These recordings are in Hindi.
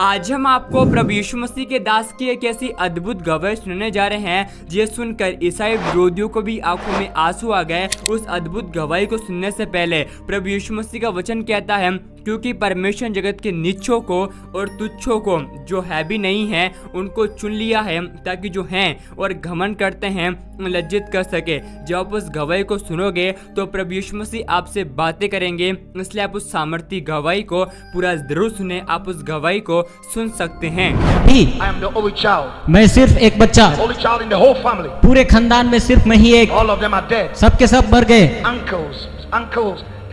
आज हम आपको प्रभु यीशु मसीह के दास की एक ऐसी अद्भुत गवाही सुनने जा रहे हैं ये सुनकर ईसाई विरोधियों को भी आंखों में आंसू आ गए। उस अद्भुत गवाही को सुनने से पहले प्रभु यीशु मसीह का वचन कहता है, क्योंकि परमेश्वर जगत के नीचों को और तुच्छों को, जो है भी नहीं है, उनको चुन लिया है ताकि जो हैं और घमंड करते हैं लज्जित कर सके। जब आप उस गवाही को सुनोगे तो प्रभु यीशु मसीह आपसे बातें करेंगे, इसलिए आप उस सामर्थी गवाही को पूरा जरूर सुने। आप उस गवाही को सुन सकते हैं। I am the only child. मैं सिर्फ एक बच्चा, Only child in the whole family. पूरे खानदान में सिर्फ मैं ही एक। All of them are dead. सबके सब मर गए। Uncles,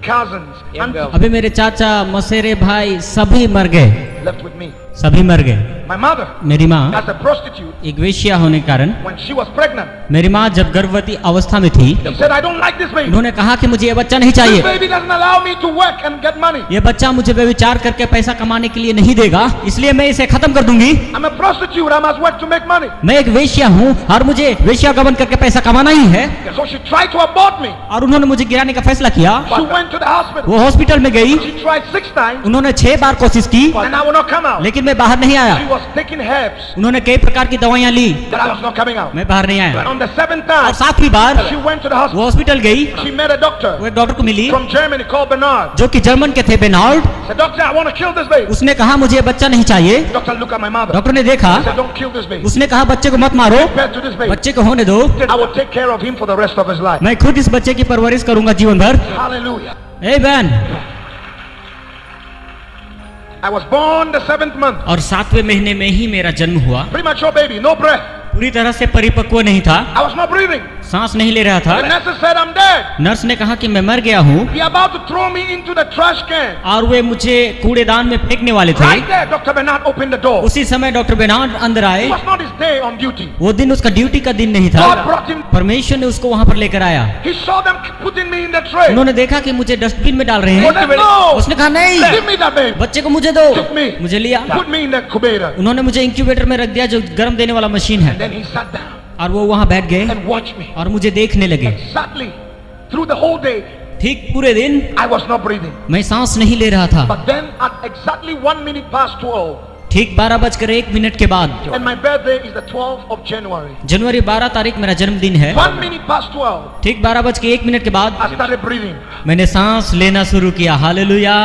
cousins, aunties. अभी मेरे चाचा, मसेरे भाई सभी मर गए। Left with me. सभी मर गए। My mother, मेरी माँ as a prostitute, एक वेश्या होने के कारण, when she was pregnant, मेरी माँ जब गर्भवती अवस्था में थी, she said, I don't like this baby. उन्होंने कहा कि मुझे ये बच्चा नहीं This चाहिए। baby doesn't allow me to work and get money. ये बच्चा मुझे व्यभिचार करके पैसा कमाने के लिए नहीं देगा, इसलिए मैं इसे खत्म कर दूंगी। I'm a prostitute. I must work to make money. मैं एक वेश्या हूँ और मुझे वेश्या गमन करके पैसा कमाना ही है। So she tried to abort me. और उन्होंने मुझे गिराने का फैसला किया। She went to the hospital. वो हॉस्पिटल में गई। She tried 6 times, उन्होंने 6 बार कोशिश की, and I would not come out. लेकिन मैं बाहर नहीं आया। She was taking herbs, उन्होंने कई प्रकार की दवाइयाँ ली, but I was not coming out. मैं बाहर नहीं आया। On the 7th और time, 7वीं बार she went to the वो hospital. हॉस्पिटल गई। She met a doctor वो एक डॉक्टर को मिली from Germany called Bernard. जो कि जर्मन के थे, Bernard. Said, Doctor, I want to kill this baby. उसने कहा मुझे ये बच्चा नहीं चाहिए। Doctor, look at my mother. Doctor ने देखा, Said, don't kill this baby. उसने कहा बच्चे को मत मारो, Compared to this baby, बच्चे को होने दो, I will take care of him for the rest of his life. मैं खुद इस बच्चे की परवरिश करूंगा जीवन भर। Hallelujah. ए बहन, I was born the 7th month. और 7वें महीने में ही मेरा जन्म हुआ। Premature baby, no breath. पूरी तरह से परिपक्व नहीं था, I was not breathing. सांस नहीं ले रहा था। The nurses said I'm dead. Nurse ने कहा कि मैं मर गया हूँ, They are about to throw me into the trash can. और वे मुझे कूड़ेदान में फेंकने वाले थे। Right there, Dr. Bernard opened the door. उसी समय डॉक्टर बेनार्ड अंदर आए। It was not his day on duty. वो दिन उसका ड्यूटी का दिन नहीं था। God brought him. परमेश्वर ने उसको वहाँ पर लेकर आया। He saw them putting me in the tray. उन्होंने देखा कि मुझे डस्टबिन में डाल रहे He said, हैं। no. उसने कहा नहीं, Give me that baby. बच्चे को मुझे दो। Took me. मुझे लिया, Put me in the incubator. उन्होंने मुझे इंक्यूबेटर में रख दिया, जो गर्म देने वाला मशीन है। Then he sat down और वो वहाँ बैठ गए and watched me. और मुझे देखने लगे। Sadly, through the whole day, ठीक पूरे दिन I was not breathing. मैं सांस नहीं ले रहा था। But then at exactly 1 minute past 12, ठीक 12:01 के बाद, and my birthday is the 12th of January. जनवरी 12 तारीख मेरा जन्मदिन है। 1 minute past 12, ठीक 12:01 के बाद I started breathing. मैंने सांस लेना शुरू किया। Hallelujah,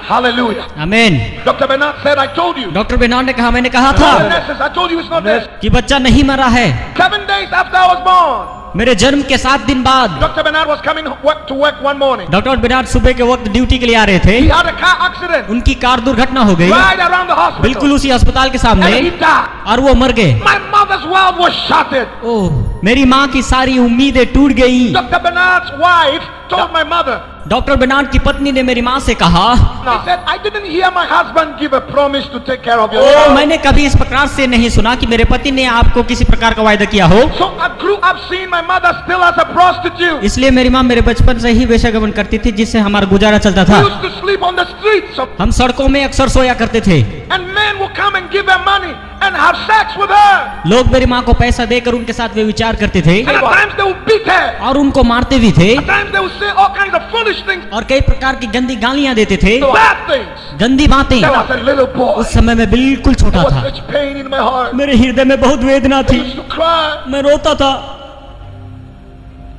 Hallelujah. आमीन। Dr. Bernard said, I told you. Doctor Bernard ने कहा, मैंने कहा The था nurses, I told you it's not dead. कि बच्चा नहीं मरा है। 7 days after I was born, मेरे जन्म के 7 दिन बाद Dr. Bernard was coming to work one morning. Doctor Bernard सुबह के वक्त ड्यूटी के लिए आ रहे थे। He had a car accident उनकी कार दुर्घटना हो गई, right around the hospital. बिल्कुल उसी अस्पताल के सामने, And he died. और वो मर गए। My mother's world was shattered. ओह, मेरी माँ की सारी उम्मीदें टूट गई। Dr. Bernard's wife told my mother, doctor Bernard की पत्नी ने मेरी माँ से कहा, he said, I didn't hear my husband give a promise to take care of your O, child. मैंने कभी इस प्रकार से नहीं सुना कि मेरे पति ने आपको किसी प्रकार का वायदा किया हो। So I grew up seeing my mother still as a prostitute. इसलिए मेरी माँ मेरे बचपन से ही वेश्यागमन करती थी, जिससे हमारा गुजारा चलता We था। used to sleep on the streets, हम सड़कों में अक्सर सोया करते थे। and men would come and give her money and have sex with her. लोग मेरी माँ को पैसा देकर उनके साथ वे विचार करते थे, And at times they would beat her. और उनको मारते भी थे, At times they would say all kinds of foolish things, और कई प्रकार की गंदी गालियां देते थे, bad things. गंदी बातें। Then I was a little boy. उस समय मैं बिल्कुल There छोटा was था, such pain in my heart. मेरे हृदय में बहुत वेदना I थी, used to cry. मैं रोता था।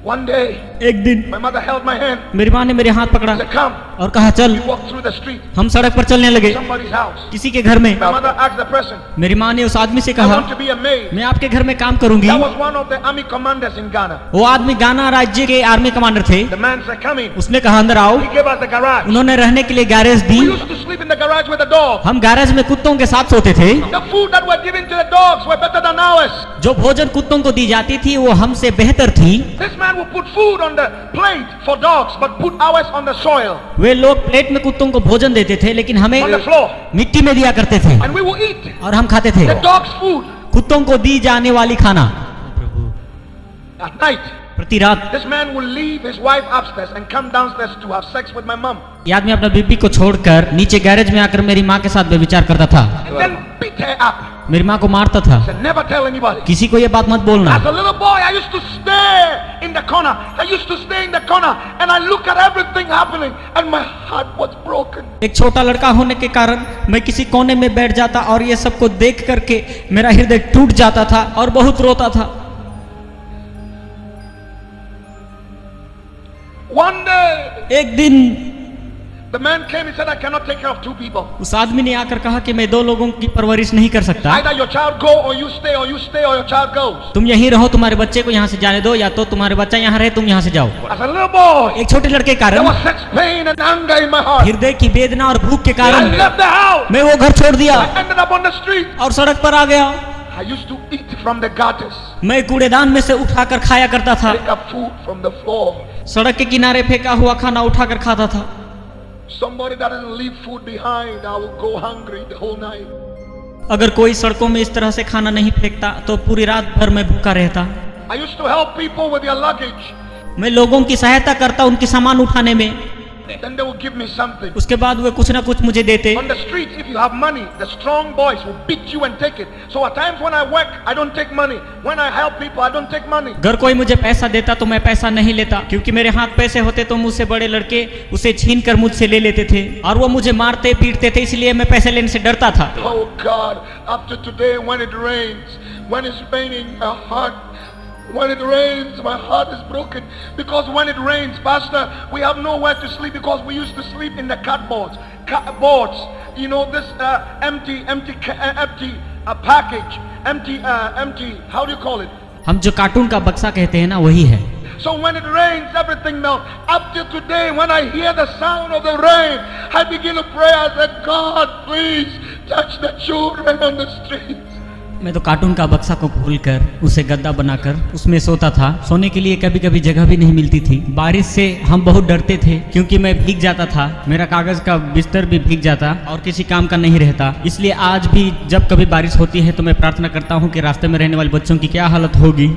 One day, एक दिन my mother held my hand. मेरी माँ ने मेरे हाथ पकड़ा Said, come. और कहा, चल। We walked through the street, हम सड़क पर चलने लगे, somebody's house. किसी के घर में। My mother asked the person, मेरी माँ ने उस आदमी से I कहा, want to be a maid. मैं आपके घर में काम करूंगी। That was one of the army commanders in Ghana. वो आदमी गाना राज्य के आर्मी कमांडर थे। The man said, come in. उसने कहा, अंदर आओ। He gave us the garage. उन्होंने रहने के लिए garage the. We used to sleep in the garage with the dog. हम गैरेज में कुत्तों के साथ सोते थे। The food that were given to the dogs were better than ours. जो भोजन कुत्तों को दी जाती थी वो हमसे बेहतर थी। This man would put food on the plate for dogs, but put ours on the soil, वे लोग प्लेट में कुत्तों को भोजन देते थे, लेकिन हमें on the floor. मिट्टी में दिया करते थे, And we would eat और हम खाते थे the dog's food कुत्तों को दी जाने वाली खाना। at night. प्रति रात This man would leave his wife upstairs and come downstairs to have sex with my mom. ये आदमी अपना बीबी को छोड़कर नीचे गैरेज में आकर मेरी माँ के साथ व्यभिचार करता था, And then beat her up. मेरी माँ को मारता था। Said, never tell anybody. किसी को ये बात मत बोलना। As a little boy, I used to stare in the corner. I used to stay in the corner and I look at everything happening and my heart was broken. एक छोटा लड़का होने के कारण मैं किसी कोने में बैठ जाता और ये सब को देख करके मेरा हृदय टूट जाता था और बहुत रोता था। One day, एक दिन the man came, he said, I cannot take care of two people. उस आदमी ने आकर कहा कि मैं दो लोगों की परवरिश नहीं कर सकता। Either your child go or you stay, or you stay or your child goes. तुम यहीं रहो, तुम्हारे बच्चे को यहाँ से जाने दो, या तो तुम्हारे बच्चा यहाँ रहे, तुम यहाँ से जाओ। As a little boy, एक छोटे लड़के के there कारण was such pain and anger in my heart. हृदय की वेदना और भूख के I कारण left the house. मैं वो घर छोड़ दिया I ended up on the street. और सड़क पर आ गया। I used to eat from the gutters. मैं कूड़ेदान में से उठाकर खाया करता था। Pick up food from the floor. सड़क के किनारे फेंका हुआ खाना उठाकर खाता था। Somebody that doesn't leave food behind, I will go hungry the whole night. अगर कोई सड़कों में इस तरह से खाना नहीं फेंकता तो पूरी रात भर मैं भूखा रहता। I used to help people with their luggage. मैं लोगों की सहायता करता उनके सामान उठाने में। Then they will give me something. उसके बाद वे कुछ ना कुछ मुझे देते। On the streets, if you have money, the strong boys will beat you and take it. So at times when I work, I don't take money. When I help people, I don't take money. अगर कोई मुझे पैसा देता तो मैं पैसा नहीं लेता, क्योंकि मेरे हाथ पैसे होते तो मुझसे बड़े लड़के उसे छीन कर मुझसे ले लेते थे और वो मुझे मारते पीटते थे, इसलिए मैं पैसे लेने से डरता था। Oh God, up to today when it rains, when it's raining, my heart, when it rains, my heart is broken. Because when it rains, Pastor, we have nowhere to sleep because we used to sleep in the cardboards. Cardboards, you know, this empty package, empty, how do you call it? हम जो कार्टून का बक्सा कहते हैं ना, वही है। So when it rains, everything melts. Up till today, when I hear the sound of the rain, I begin to pray. I said, God, please touch the children on the streets. मैं तो कार्टून का बक्सा को खोलकर उसे गद्दा बनाकर उसमें सोता था। सोने के लिए कभी कभी जगह भी नहीं मिलती थी। बारिश से हम बहुत डरते थे क्योंकि मैं भीग जाता था, मेरा कागज का बिस्तर भी भीग जाता और किसी काम का नहीं रहता। इसलिए आज भी जब कभी बारिश होती है तो मैं प्रार्थना करता हूँ कि रास्ते में रहने वाले बच्चों की क्या हालत होगी।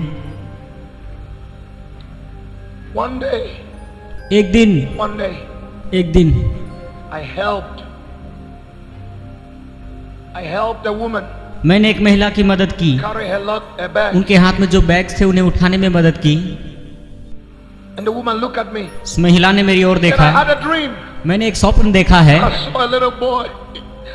One day, एक दिन I helped a woman मैंने एक महिला की मदद की। carry her bag. उनके हाथ में जो बैग्स थे उन्हें उठाने में मदद की। And the woman looked at me. उस महिला ने मेरी ओर Said, I देखा। had a dream. मैंने एक स्वप्न देखा है। I saw a little boy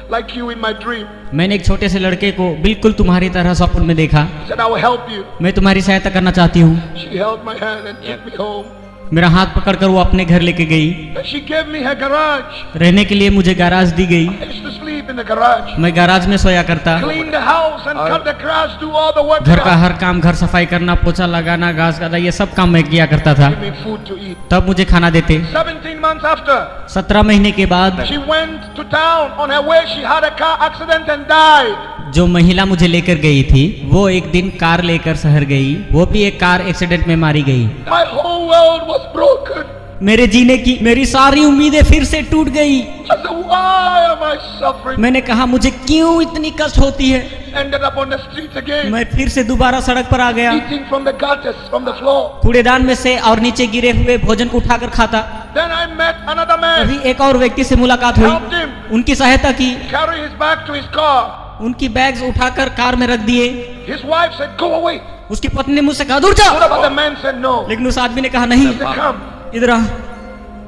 like you in my dream. मैंने एक छोटे से लड़के को बिल्कुल तुम्हारी तरह स्वप्न में देखा। He said, I will help you. मैं तुम्हारी सहायता करना चाहती हूँ। She held my hand and took me home. मेरा हाथ पकड़कर वो अपने घर लेके गई। And she gave me her garage. रहने के लिए मुझे गैराज दी गई। I used to sleep in the garage. मैं गैराज में सोया करता। Clean the house and cut the grass, do all the work. घर का हर काम, घर सफाई करना, पोछा लगाना, घास काटना, ये सब काम मैं किया करता था। Give me food to eat. तब मुझे खाना देते। 17 months after, 17 महीने के बाद she went to town. On her way, she had a car accident and died. जो महिला मुझे लेकर गई थी वो एक दिन कार लेकर शहर गई, वो भी एक कार एक्सीडेंट में मारी गई। My whole world was broken. मेरे जीने की मेरी सारी उम्मीदें फिर से टूट गई। I said, why am I suffering? मैंने कहा मुझे क्यों इतनी कष्ट होती है। Ended up on the streets again. मैं फिर से दोबारा सड़क पर आ गया, Eating from the gutters, from the floor. कूड़ेदान में से और नीचे गिरे हुए भोजन को उठाकर खाता। Then I met another man. अभी एक और व्यक्ति से मुलाकात Helped हुई, him उनकी सहायता की, carry his bag to his car. उनकी बैग्स उठाकर कार में रख दिए। His wife said, go away. उसकी पत्नी ने मुझसे कहा दूर जा, But the man said no. लेकिन उस आदमी ने कहा नहीं, He said, come, इधर आ,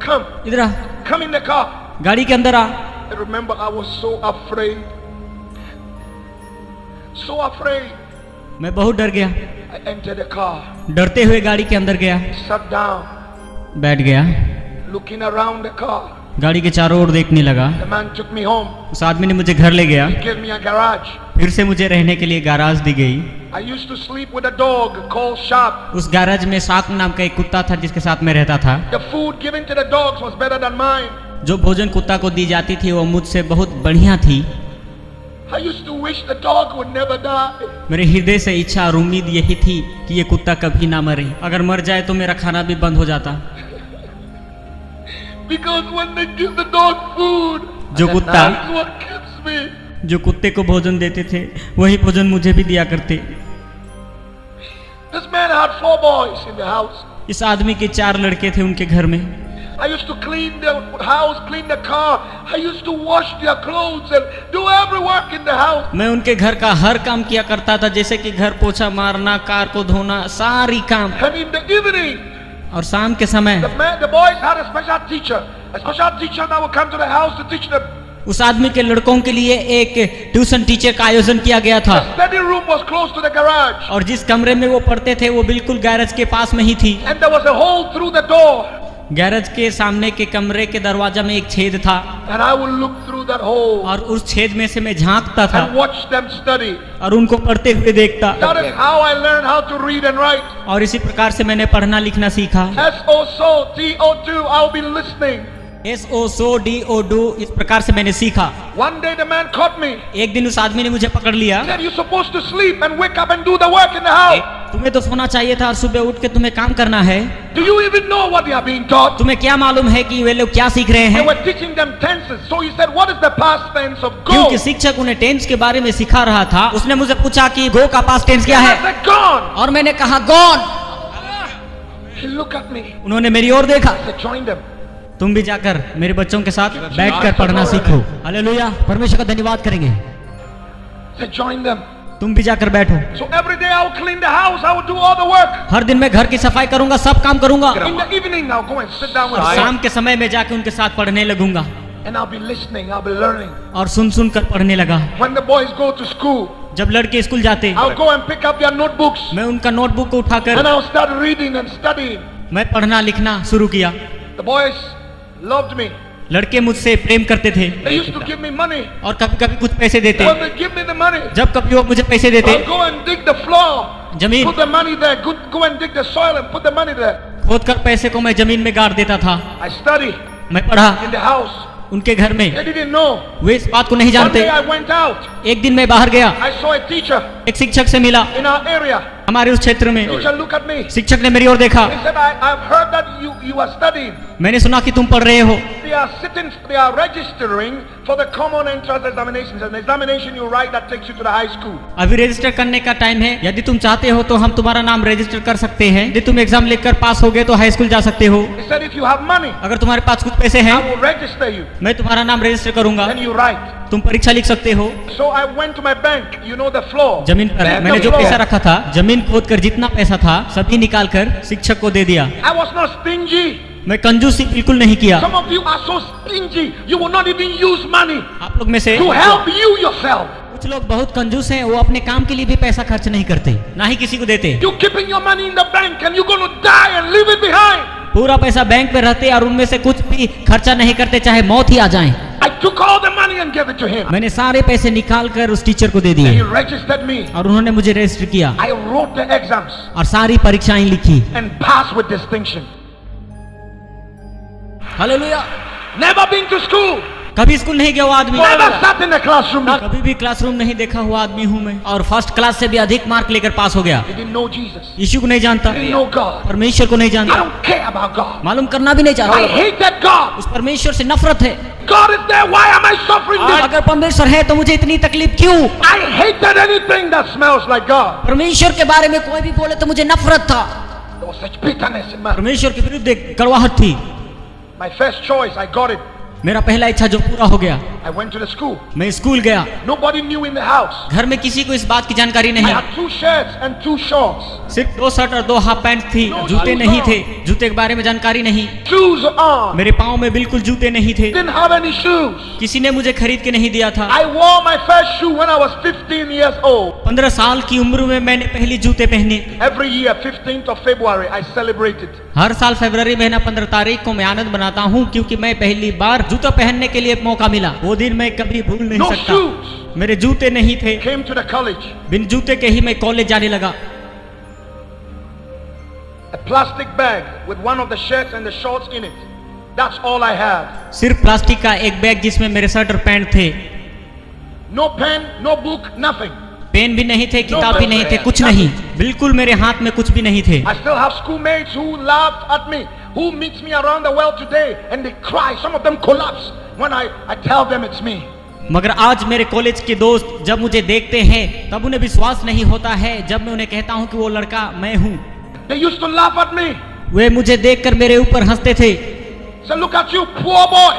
come, इधर आ, come in the car. गाड़ी के अंदर आ। I remember I was so afraid. So afraid. मैं बहुत डर गया। I entered the car, डरते हुए गाड़ी के अंदर गया, sat down, बैठ गया, looking around the car. गाड़ी के चारों ओर देखने लगा। The man took me home. उस आदमी ने मुझे घर ले गया। He gave me a garage. फिर से मुझे रहने के लिए गैराज दी गई। I used to sleep with a dog called Sharp. उस गैराज में शार्क नाम का एक कुत्ता था जिसके साथ मैं रहता था। The food given to the dogs was better than mine. जो भोजन कुत्ता को दी जाती थी वो मुझसे बहुत बढ़िया थी। I used to wish the dog would never die. मेरे हृदय से इच्छा और उम्मीद यही थी कि ये कुत्ता कभी ना मरे। अगर मर जाए तो मेरा खाना भी बंद हो जाता। Because when they give the dog food, जो कुत्ता that's what keeps me. जो कुत्ते को भोजन देते थे वही भोजन मुझे भी दिया करते। This man had 4 boys in the house. इस आदमी के 4 लड़के थे उनके घर में। I used to clean the house, clean the car. I used to wash their clothes and do every work in the house. मैं उनके घर का हर काम किया करता था, जैसे कि घर पोछा मारना, कार को धोना, सारी काम। And in the evening, और शाम के समय the boys had a special teacher that would come to the house to teach them. उस आदमी के लड़कों के लिए एक ट्यूशन टीचर का आयोजन किया गया था। The study room was close to the garage. और जिस कमरे में वो पढ़ते थे वो बिल्कुल गैरेज के पास में ही थी। And there was a hole through the door. Garage के सामने के कमरे के दरवाजा में एक छेद था। And I would look through that hole. और उस छेद में से मैं झांकता था And watch them study. और उनको पढ़ते हुए देखता। That is how I learned how to read and write. और इसी प्रकार से मैंने पढ़ना लिखना सीखा। SOSO I'll be listening. SOSO इस प्रकार से मैंने सीखा। One day the man caught me. एक दिन उस आदमी ने मुझे पकड़ लिया। He said you're supposed to sleep and wake up and do the work in the house. तुम्हें तो सोना चाहिए था और सुबह उठ के तुम्हें काम करना है। Do you even know what they are being taught? तुम्हें क्या मालूम है कि वे लोग क्या सीख रहे They हैं? were teaching them tenses. So he said, what is the past tense of go? क्योंकि शिक्षक उन्हें टेंस के बारे में सिखा रहा था। उसने मुझे पूछा कि गो का पास्ट टेंस क्या I है, said, gone. और मैंने कहा gone. He looked at me. उन्होंने मेरी ओर देखा। I said, join them. तुम भी जाकर मेरे बच्चों के साथ बैठकर पढ़ना सीखो। हालेलुया, परमेश्वर का धन्यवाद करेंगे। I said, join them. तुम भी जाकर बैठो। So every day I would clean the house. I would do all the work. हर दिन मैं घर की सफाई करूंगा, सब काम करूंगा। In the evening I'll go and sit down with और them. शाम के समय में जाके उनके साथ पढ़ने लगूंगा And I'll be listening. I'll be learning. और सुन कर पढ़ने लगा। When the boys go to school, जब लड़के स्कूल जाते I'll go and pick up their notebooks. मैं उनका नोटबुक को And उठाकर I'll start reading and studying. मैं पढ़ना लिखना शुरू किया। The boys loved me. लड़के मुझसे प्रेम करते थे They used to give me money. और कभी कभी कुछ पैसे देते। When they give me the money, जब कभी वो मुझे पैसे देते, I'll go and dig the floor. जमीन Put the money there. Go and dig the soil and put the money there. खोद कर पैसे को मैं जमीन में गाड़ देता था। I study मैं पढ़ा in the house. उनके घर में। They didn't know. वे इस बात को नहीं One जानते। day I went out. एक दिन मैं बाहर गया, I saw a teacher एक शिक्षक से मिला in our area. हमारे उस क्षेत्र में। Teacher looked at me. शिक्षक ने मेरी ओर देखा। He said, I've heard that you are studying. मैंने सुना कि तुम पढ़ रहे हो। They are registering for the common entrance examinations. An examination you write that takes you to the high school. अभी रजिस्टर करने का टाइम है, यदि तुम चाहते हो तो हम तुम्हारा नाम रजिस्टर कर सकते हैं। यदि तुम एग्जाम लिखकर पास हो गए तो हाई स्कूल जा सकते हो। He said, if you have money, अगर तुम्हारे पास कुछ पैसे हैं I will register you. मैं तुम्हारा नाम रजिस्टर करूंगा, Then you write. तुम परीक्षा लिख सकते हो। So I went to my bank. You know the floor. जमीन पर Bend मैंने the जो floor. पैसा रखा था, जमीन खोद कर जितना पैसा था सभी निकाल कर शिक्षक को दे दिया। I was not stingy. मैं कंजूसी बिल्कुल नहीं किया। Some of you are so stingy. You will not even use money आप लोग में से to help you yourself. कुछ लोग बहुत कंजूस हैं, वो अपने काम के लिए भी पैसा खर्च नहीं करते, ना ही किसी को देते। You're keeping your money in the bank and you're going to die and leave it behind. पूरा पैसा बैंक में रहते और उनमें से कुछ भी खर्चा नहीं करते, चाहे मौत ही आ जाए। I took all the money and gave it to him. मैंने सारे पैसे निकाल कर उस टीचर को दे And दिए he registered me. और उन्होंने मुझे रजिस्टर किया I wrote the exams और सारी परीक्षाएं लिखी। and passed with distinction. Hallelujah. Never been to school. कभी स्कूल नहीं गया वो आदमी, Never sat in the classroom. कभी भी क्लासरूम नहीं देखा हुआ आदमी हूँ मैं, और फर्स्ट क्लास से भी अधिक मार्क लेकर पास हो गया। He didn't know Jesus. यीशु को नहीं जानता, He didn't know God. परमेश्वर को नहीं I जानता, don't care about God. मालूम करना भी नहीं I चाहता। hated God. उस परमेश्वर से नफरत है। God is there. Why am I suffering this? अगर परमेश्वर है तो मुझे इतनी तकलीफ क्यों? I hated anything that smells like God. परमेश्वर के बारे में कोई भी बोले तो मुझे नफरत था। There was such bitterness in my. परमेश्वर के विरुद्ध एक कड़वाहट थी। My first choice, I got it. मेरा पहला इच्छा जो पूरा हो गया, I went to the school. मैं स्कूल गया। Nobody knew in the house. घर में किसी को इस बात की जानकारी I नहीं, had 2 shirts and 2 shorts. सिर्फ 2 शर्ट और 2 हाफ पैंट थी, जूते नहीं थे, जूते के बारे में जानकारी नहीं। Shoes on. मेरे पाँव में बिल्कुल जूते नहीं थे, Didn't have any shoes. किसी ने मुझे खरीद के नहीं दिया था। I wore my first shoe when I was 15 years old. 15 साल की उम्र में मैंने पहली जूते पहने। Every year, 15th of February, I celebrated. हर साल फरवरी महीना 15 तारीख को मैं आनंद मनाता हूँ, क्योंकि मैं पहली बार जूता पहनने के लिए मौका मिला। वो दिन मैं कभी भूल नहीं No सकता। shoes. मेरे जूते नहीं थे, Came to the college. बिन जूते के ही मैं कॉलेज जाने लगा। A plastic bag with one of the shirts and the shorts in it. That's all I had. सिर्फ प्लास्टिक का एक बैग जिसमें मेरे शर्ट और पैंट थे। No pen, no book, nothing. Pen भी नहीं थे, किताब भी नहीं थे, कुछ नहीं, बिल्कुल मेरे हाथ में कुछ भी नहीं थे। I still have schoolmates who laughed at me, who meets me around the world today and they cry. Some of them collapse when I tell them it's me. मगर आज मेरे कॉलेज के दोस्त जब मुझे देखते हैं तब उन्हें विश्वास नहीं होता है जब मैं उन्हें कहता हूं कि वो लड़का मैं हूं। They used to laugh at me. वे मुझे देखकर मेरे ऊपर हंसते थे। Say, look at you, poor boy.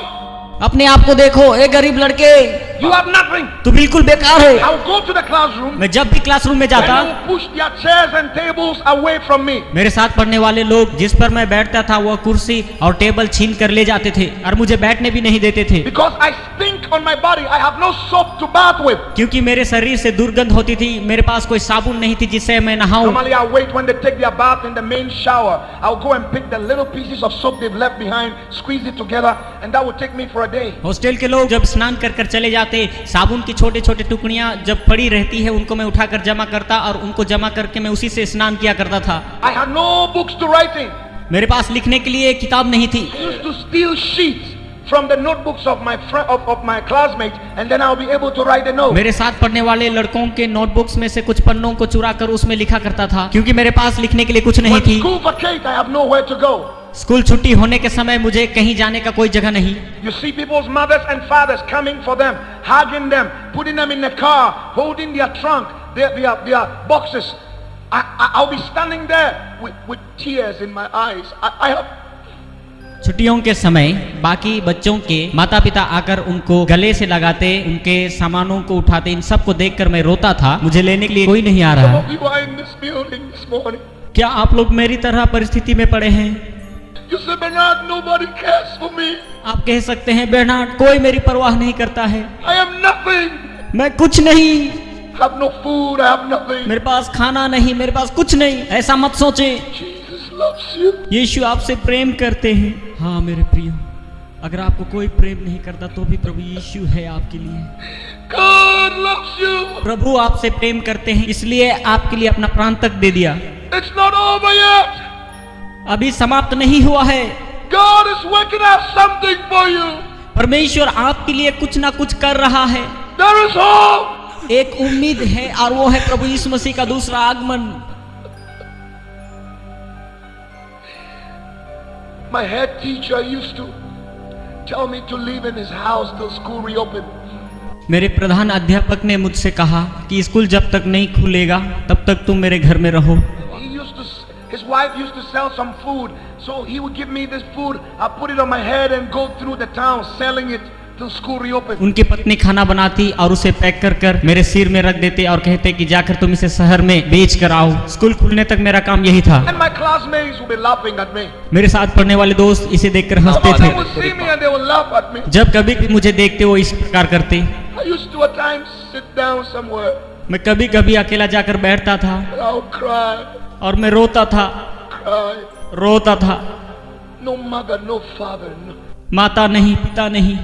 अपने आप को देखो, ए गरीब लड़के, You have nothing. तू बिल्कुल बेकार है। I will go to the classroom. मैं जब भी क्लासरूम में जाता, And they will push their chairs and tables away from me. मेरे साथ पढ़ने वाले लोग जिस पर मैं बैठता था वह कुर्सी और टेबल छीन कर ले जाते थे और मुझे बैठने भी नहीं देते थे, Because I stink on my body. I have no soap to bath with. क्योंकि मेरे शरीर से दुर्गंध होती थी। मेरे पास कोई साबुन नहीं थी जिससे मैं नहाऊं। Normally I wait when they take their bath in the main shower. I'll go and pick the little pieces of soap they've left behind, squeeze it together, and that will take me for a day. Hostel के लोग जब स्नान कर कर चले जाते, साबुन की छोटे छोटे टुकड़ियां जब पड़ी रहती है उनको मैं उठाकर जमा करता और उनको जमा करके मैं उसी से स्नान किया करता था। I had no books to write in. मेरे पास लिखने के लिए किताब नहीं थी। I used to steal sheets from the notebooks of my of my classmates, and then I'll be able to write a note. मेरे साथ पढ़ने वाले लड़कों के नोटबुक्स में से कुछ पन्नों को चुरा कर उसमें लिखा करता था, क्योंकि मेरे पास लिखने के लिए कुछ नहीं When थी। school vacate, I have nowhere to go. School छुट्टी होने के समय मुझे कहीं जाने का कोई जगह नहीं। You see people's mothers and fathers coming for them, hugging them, putting them in the car, holding their trunk, their boxes. I'll be standing there with tears in my eyes. I have. छुट्टियों के समय बाकी बच्चों के माता पिता आकर उनको गले से लगाते, उनके सामानों को उठाते, इन सब को देखकर मैं रोता था। मुझे लेने के लिए कोई नहीं आ Some रहा। of you are in this building this morning. क्या आप लोग मेरी तरह परिस्थिति में पड़े हैं? You say, Bernard, nobody cares for me. आप कह सकते हैं, बर्नार्ड, कोई मेरी परवाह नहीं करता है, I am nothing. मैं कुछ नहीं, I have no food. I have nothing. मेरे पास खाना नहीं, मेरे पास कुछ नहीं। ऐसा मत सोचे, Jesus loves you. यीशु आपसे प्रेम करते हैं। हाँ मेरे प्रिय, अगर आपको कोई प्रेम नहीं करता तो भी प्रभु यीशु है आपके लिए। God loves you. प्रभु आपसे प्रेम करते हैं, इसलिए आपके लिए अपना प्राण तक दे दिया। It's not over yet. अभी समाप्त नहीं हुआ है। God is working out something for you. परमेश्वर आपके लिए कुछ ना कुछ कर रहा है। There is hope. एक उम्मीद है और वो है प्रभु यीशु मसीह का दूसरा आगमन। My head teacher used to tell me to live in his house till school reopened. मेरे प्रधान अध्यापक ने मुझसे कहा कि स्कूल जब तक नहीं खुलेगा तब तक तुम मेरे घर में रहो। His wife used to sell some food, so he would give me this food. I put it on my head and go through the town selling it till school reopened. उनकी पत्नी खाना बनाती और उसे पैक कर कर मेरे सिर में रख देते और कहते कि जाकर तुम इसे शहर में बेच कर आओ। स्कूल खुलने तक मेरा काम यही था। And my classmates would be laughing at me. मेरे साथ पढ़ने वाले दोस्त इसे देखकर हंसते They थे। would see me and they would laugh at me. जब कभी भी मुझे देखते वो इस प्रकार करते। I used to at times sit down somewhere मैं कभी कभी अकेला जाकर बैठता था and I would cry, और मैं रोता था, cry. रोता था। No mother, no father, no. माता नहीं, पिता नहीं।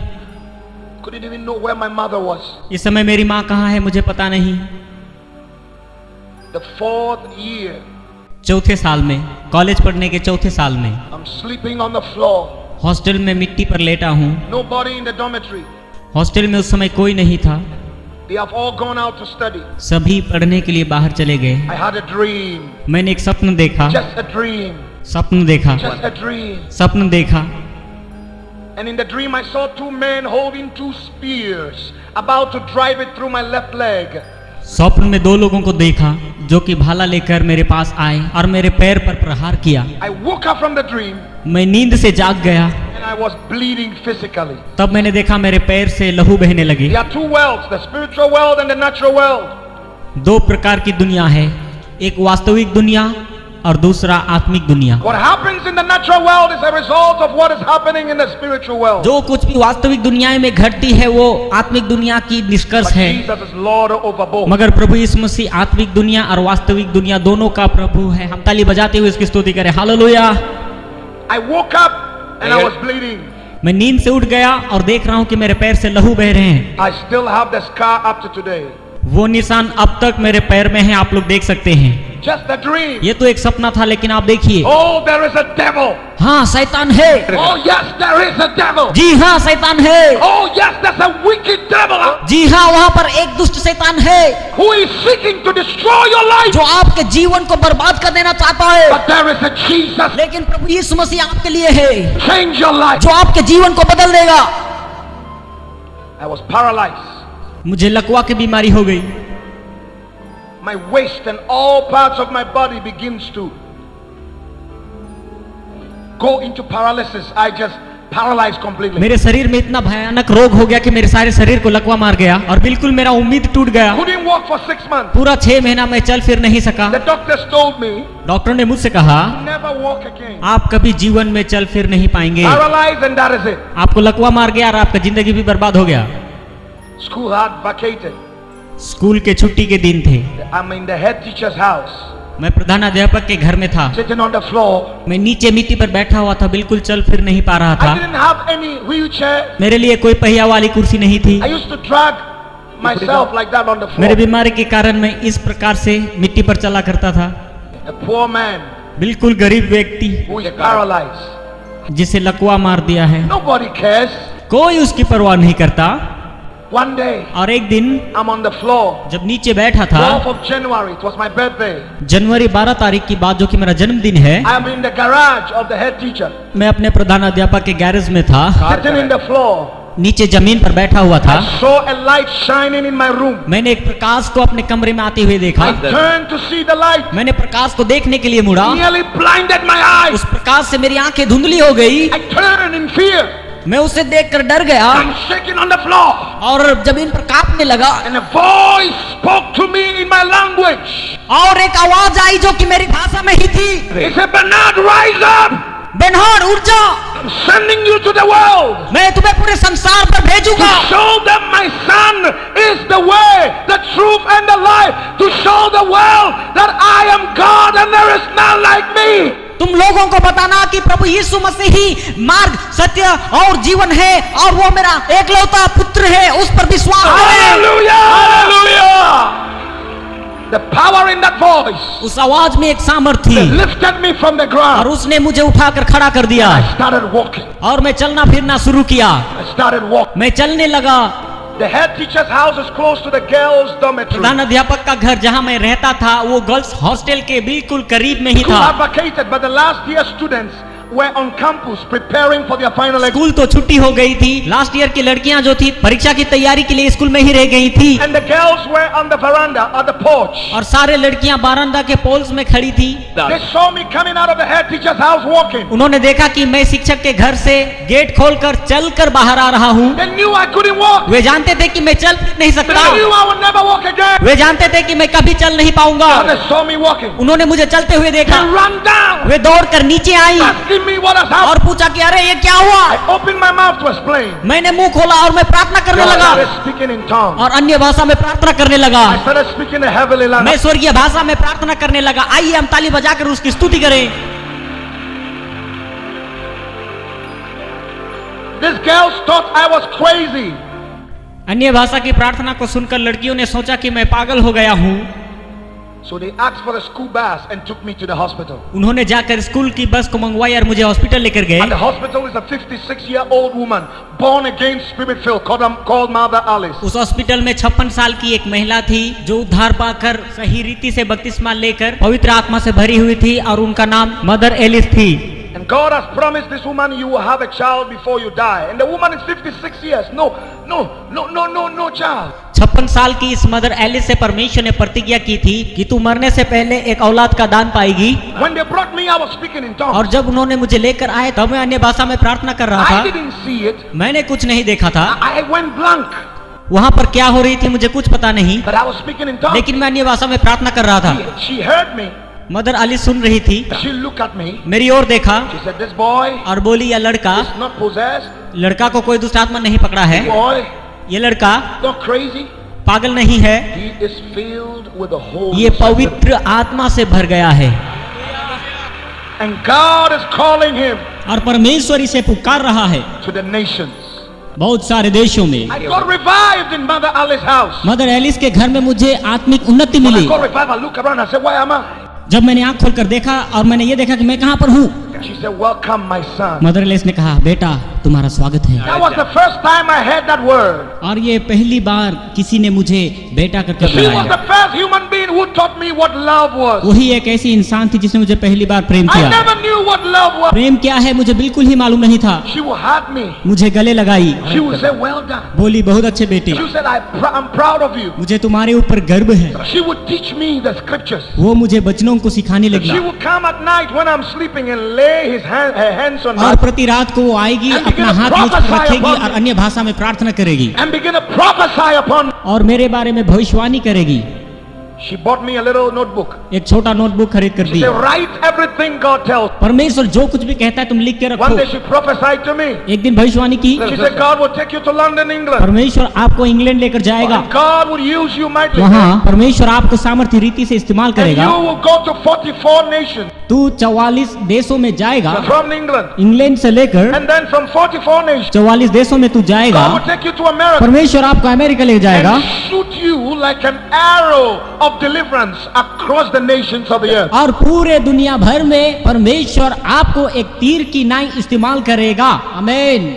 Couldn't even know where my mother was. इस समय मेरी माँ कहाँ है मुझे पता नहीं। The 4th year, चौथे साल में, कॉलेज पढ़ने के चौथे साल में, I'm sleeping on the floor. Hostel में मिट्टी पर लेटा हूँ। Nobody in the dormitory. Hostel में उस समय कोई नहीं था। They have all gone out to study. सभी पढ़ने के लिए बाहर चले गए। I had a dream. मैंने एक सपन देखा, Just a dream. सपन देखा, Just a dream. सपन देखा। And in the dream I saw 2 men holding 2 spears about to drive it through my left leg. स्वप्न में 2 लोगों को देखा जो कि भाला लेकर मेरे पास आए और मेरे पैर पर प्रहार किया। I woke up from the dream मैं नींद से जाग गया। and I was bleeding physically. तब मैंने देखा मेरे पैर से लहू बहने लगी। There are 2 worlds, the spiritual world and the natural world. 2 प्रकार की दुनिया है, एक वास्तविक दुनिया और दूसरा आत्मिक दुनिया। What happens in the natural world is a result of what is happening in the spiritual world. जो कुछ भी वास्तविक दुनिया में घटती है वो आत्मिक दुनिया की निष्कर्ष But है। Jesus is Lord over both. मगर प्रभु यीशु मसीह आत्मिक दुनिया और वास्तविक दुनिया दोनों का प्रभु है। हम ताली बजाते हुए इसकी स्तुति करें, hallelujah. I woke up and I was bleeding. मैं नींद से उठ गया और देख रहा हूँ कि मेरे पैर से लहू बह रहे हैं। I still have the scar up to today. वो निशान अब तक मेरे पैर में है, आप लोग देख सकते हैं। Just a dream. ये तो एक सपना था, लेकिन आप देखिए, Oh, there is a devil. हाँ शैतान है। Oh, yes, there is a devil. जी हाँ शैतान है। Oh, yes, there's a wicked devil जी हाँ वहाँ पर एक दुष्ट शैतान है who is seeking to destroy your life. जो आपके जीवन को बर्बाद कर देना चाहता है। But there is a Jesus. लेकिन प्रभु यीशु मसीह आपके लिए है Change your life. जो आपके जीवन को बदल देगा। I was paralyzed. मुझे लकवा की बीमारी हो गई। My waist and all parts of my body begins to go into paralysis. I just paralyzed completely. मेरे शरीर में इतना भयानक रोग हो गया कि मेरे सारे शरीर को लकवा मार गया और बिल्कुल मेरा उम्मीद टूट गया। Couldn't walk for 6 months. पूरा 6 महीना मैं चल फिर नहीं सका। The doctors told me, doctor ने मुझसे कहा never walk again. आप कभी जीवन में चल फिर नहीं पाएंगे। Paralyzed and that is it. आपको लकवा मार गया और आपका जिंदगी भी बर्बाद हो गया। School had vacated. स्कूल के छुट्टी के दिन थे। I'm in the head teacher's house. मैं प्रधानाध्यापक के घर में था। Sitting on the floor. मैं नीचे मिट्टी पर बैठा हुआ था, बिल्कुल चल फिर नहीं पा रहा I था। didn't have any wheelchair. मेरे लिए कोई पहिया वाली कुर्सी नहीं थी। I used to drag myself like that on the मेरे floor. बीमारी के कारण मैं इस प्रकार से मिट्टी पर चला करता था। A poor man बिल्कुल गरीब व्यक्ति who is paralyzed. जिसे लकवा मार दिया है, Nobody cares. कोई उसकी परवाह नहीं करता। One day, और एक दिन I'm on the floor. जब नीचे बैठा था, 12th of January, it was my birthday. जनवरी 12 तारीख की बात, जो कि मेरा जन्मदिन है। I am in the garage of the head teacher. मैं अपने प्रधानाध्यापक के गैरेज में था, Sitting in the floor. नीचे जमीन पर बैठा हुआ था। I saw a light shining in my room. मैंने एक प्रकाश को अपने कमरे में आते हुए देखा। I turned to see the light. मैंने प्रकाश को देखने के लिए मुड़ा। Nearly blinded my eyes. उस प्रकाश से मेरी आंखें धुंधली हो गई। I turned in fear. मैं उसे देखकर डर गया I'm shaking on the floor. और जमीन पर कांपने लगा। And a voice spoke to me in my language. और एक आवाज आई जो कि मेरी भाषा में ही थी। He said, Bernard, rise up. बेनहार उठ जा, I'm sending you to the world. मैं तुम्हें पूरे संसार पर To भेजूंगा। show them my son is the way, the truth and the life. To show the world that I am God and there is none like me. तुम लोगों को बताना कि प्रभु यीशु मसीह ही मार्ग, सत्य और जीवन है और वो मेरा एकलौता पुत्र है, उस पर विश्वास करें। Hallelujah! Hallelujah! The power in that voice उस आवाज में एक सामर्थ्य थी lifted me from the और ground. उसने मुझे उठाकर खड़ा कर दिया I started walking. और मैं चलना फिरना शुरू किया। I started walking. मैं चलने लगा। The head teacher's house is close to the girls' dormitory. प्रधान अध्यापक का घर जहां मैं रहता था वो गर्ल्स हॉस्टल के बिल्कुल करीब में ही School था। had vacated, but the last year students were on campus preparing for their final exam. School तो छुट्टी हो गई थी। लास्ट ईयर की लड़कियां जो थी परीक्षा की तैयारी के लिए स्कूल में ही रह गई थी And the girls were on the veranda or the porch. और सारे लड़कियां बारांदा के पोल्स में खड़ी थी। They saw me coming out of the head teacher's house walking. उन्होंने देखा कि मैं शिक्षक के घर से गेट खोलकर चलकर बाहर आ रहा हूँ। They knew I couldn't walk. वे जानते थे कि मैं चल नहीं सकता। They knew I would never walk again. वे जानते थे कि मैं कभी चल नहीं पाऊंगा। But they saw me walking. उन्होंने मुझे चलते हुए They देखा। ran down, वे दौड़कर नीचे आई asking me what has और happened. पूछा कि अरे ये क्या हुआ। I opened my mouth to explain. मैंने मुंह खोला और मैं प्रार्थना करने I लगा started speaking in tongues. और अन्य भाषा में प्रार्थना करने लगा। I started speaking a heavenly मैं language. स्वर्गीय भाषा में प्रार्थना करने लगा। आइए हम ताली बजाकर उसकी स्तुति करें। These girls thought I was crazy. अन्य भाषा की प्रार्थना को सुनकर लड़कियों ने सोचा कि मैं पागल हो गया हूँ। So they asked for a school bus and took me to the hospital. उन्होंने जाकर स्कूल की बस को मंगवाई और मुझे हॉस्पिटल लेकर गए। And the hospital is a 56-year-old woman, born again, spirit-filled, called Mother Alice. उस हॉस्पिटल में 56 साल की एक महिला थी जो उद्धार पाकर सही रीति से बपतिस्मा लेकर पवित्र आत्मा से भरी हुई थी और उनका नाम मदर एलिस थी। And God has promised this woman you will have a child before you die. And the woman is 56 years. No child. 56 साल की इस मदर एलिस से परमेश्वर ने प्रतिज्ञा की थी कि तू मरने से पहले एक औलाद का दान पाएगी। When they brought me, I was speaking in tongues. और जब उन्होंने मुझे लेकर आए तब मैं अन्य भाषा में प्रार्थना कर रहा I था। didn't see it. मैंने कुछ नहीं देखा था। I went blank. वहाँ पर क्या हो रही थी मुझे कुछ पता नहीं, But I was speaking in tongues. लेकिन मैं अन्य भाषा में प्रार्थना कर रहा था। She heard me. Mother Alice सुन रही थी, She looked at me. मेरी ओर देखा She said, this boy और बोली यह लड़का, is not possessed. लड़का को कोई दुष्ट आत्मा नहीं पकड़ा है, Boy, ये लड़का not crazy. पागल नहीं है, He is filled with the Holy ये Spirit. पवित्र आत्मा से भर गया है। And God is calling him और परमेश्वर इसे पुकार रहा है to the nations. बहुत सारे देशों में। I got revived in Mother Alice's house. Mother Alice के घर में मुझे आत्मिक उन्नति When I milli. got revived, I looked around and I said, where am I? जब मैंने आंख खोलकर देखा और मैंने ये देखा कि मैं कहाँ पर हूँ। She said, welcome my son. Mother Alice ने कहा बेटा तुम्हारा स्वागत है। That was the first time I heard that word. और ये पहली बार किसी ने मुझे बेटा करके She was बुलाया। the first human being who taught me what love was. वही एक ऐसी इंसान थी जिसने मुझे पहली बार प्रेम I किया। never knew knew what love was. प्रेम क्या है मुझे बिल्कुल ही मालूम नहीं था। She would hug me. मुझे गले लगाई, She would say, well done. बोली बहुत अच्छे बेटे, She said, I'm proud of you. मुझे तुम्हारे ऊपर गर्व है। She would teach me the scriptures. वो मुझे वचनों को सिखाने लगी। She would come at night when I'm sleeping and lay her hands on और me प्रति रात को वो आएगी, अपना हाथ मुझ पर रखेगी और अन्य भाषा में प्रार्थना करेगी and begin to prophesy upon me. और मेरे बारे में भविष्यवाणी करेगी। She bought me a little notebook. एक छोटा नोटबुक खरीद कर She the. said, write everything God tells. परमेश्वर जो कुछ भी कहता है तुम लिख के One रखो। day she prophesied to me. एक दिन भविष्यवाणी की, She said, God will take you to London, England. परमेश्वर आपको इंग्लैंड लेकर जाएगा, And God will use you mightily. वहाँ परमेश्वर आपको सामर्थ्य रीति से इस्तेमाल And करेगा। you will go to 44 nations तू 44 देशों में जाएगा, from England. इंग्लैंड से लेकर And then from 44 nations, 44 देशों में तू जाएगा, God will take you to America. परमेश्वर आपको अमेरिका ले जाएगा And shoot you like an arrow of deliverance across the nations of the earth. और पूरे दुनिया भर में परमेश्वर आपको एक तीर की नाई इस्तेमाल करेगा। आमीन।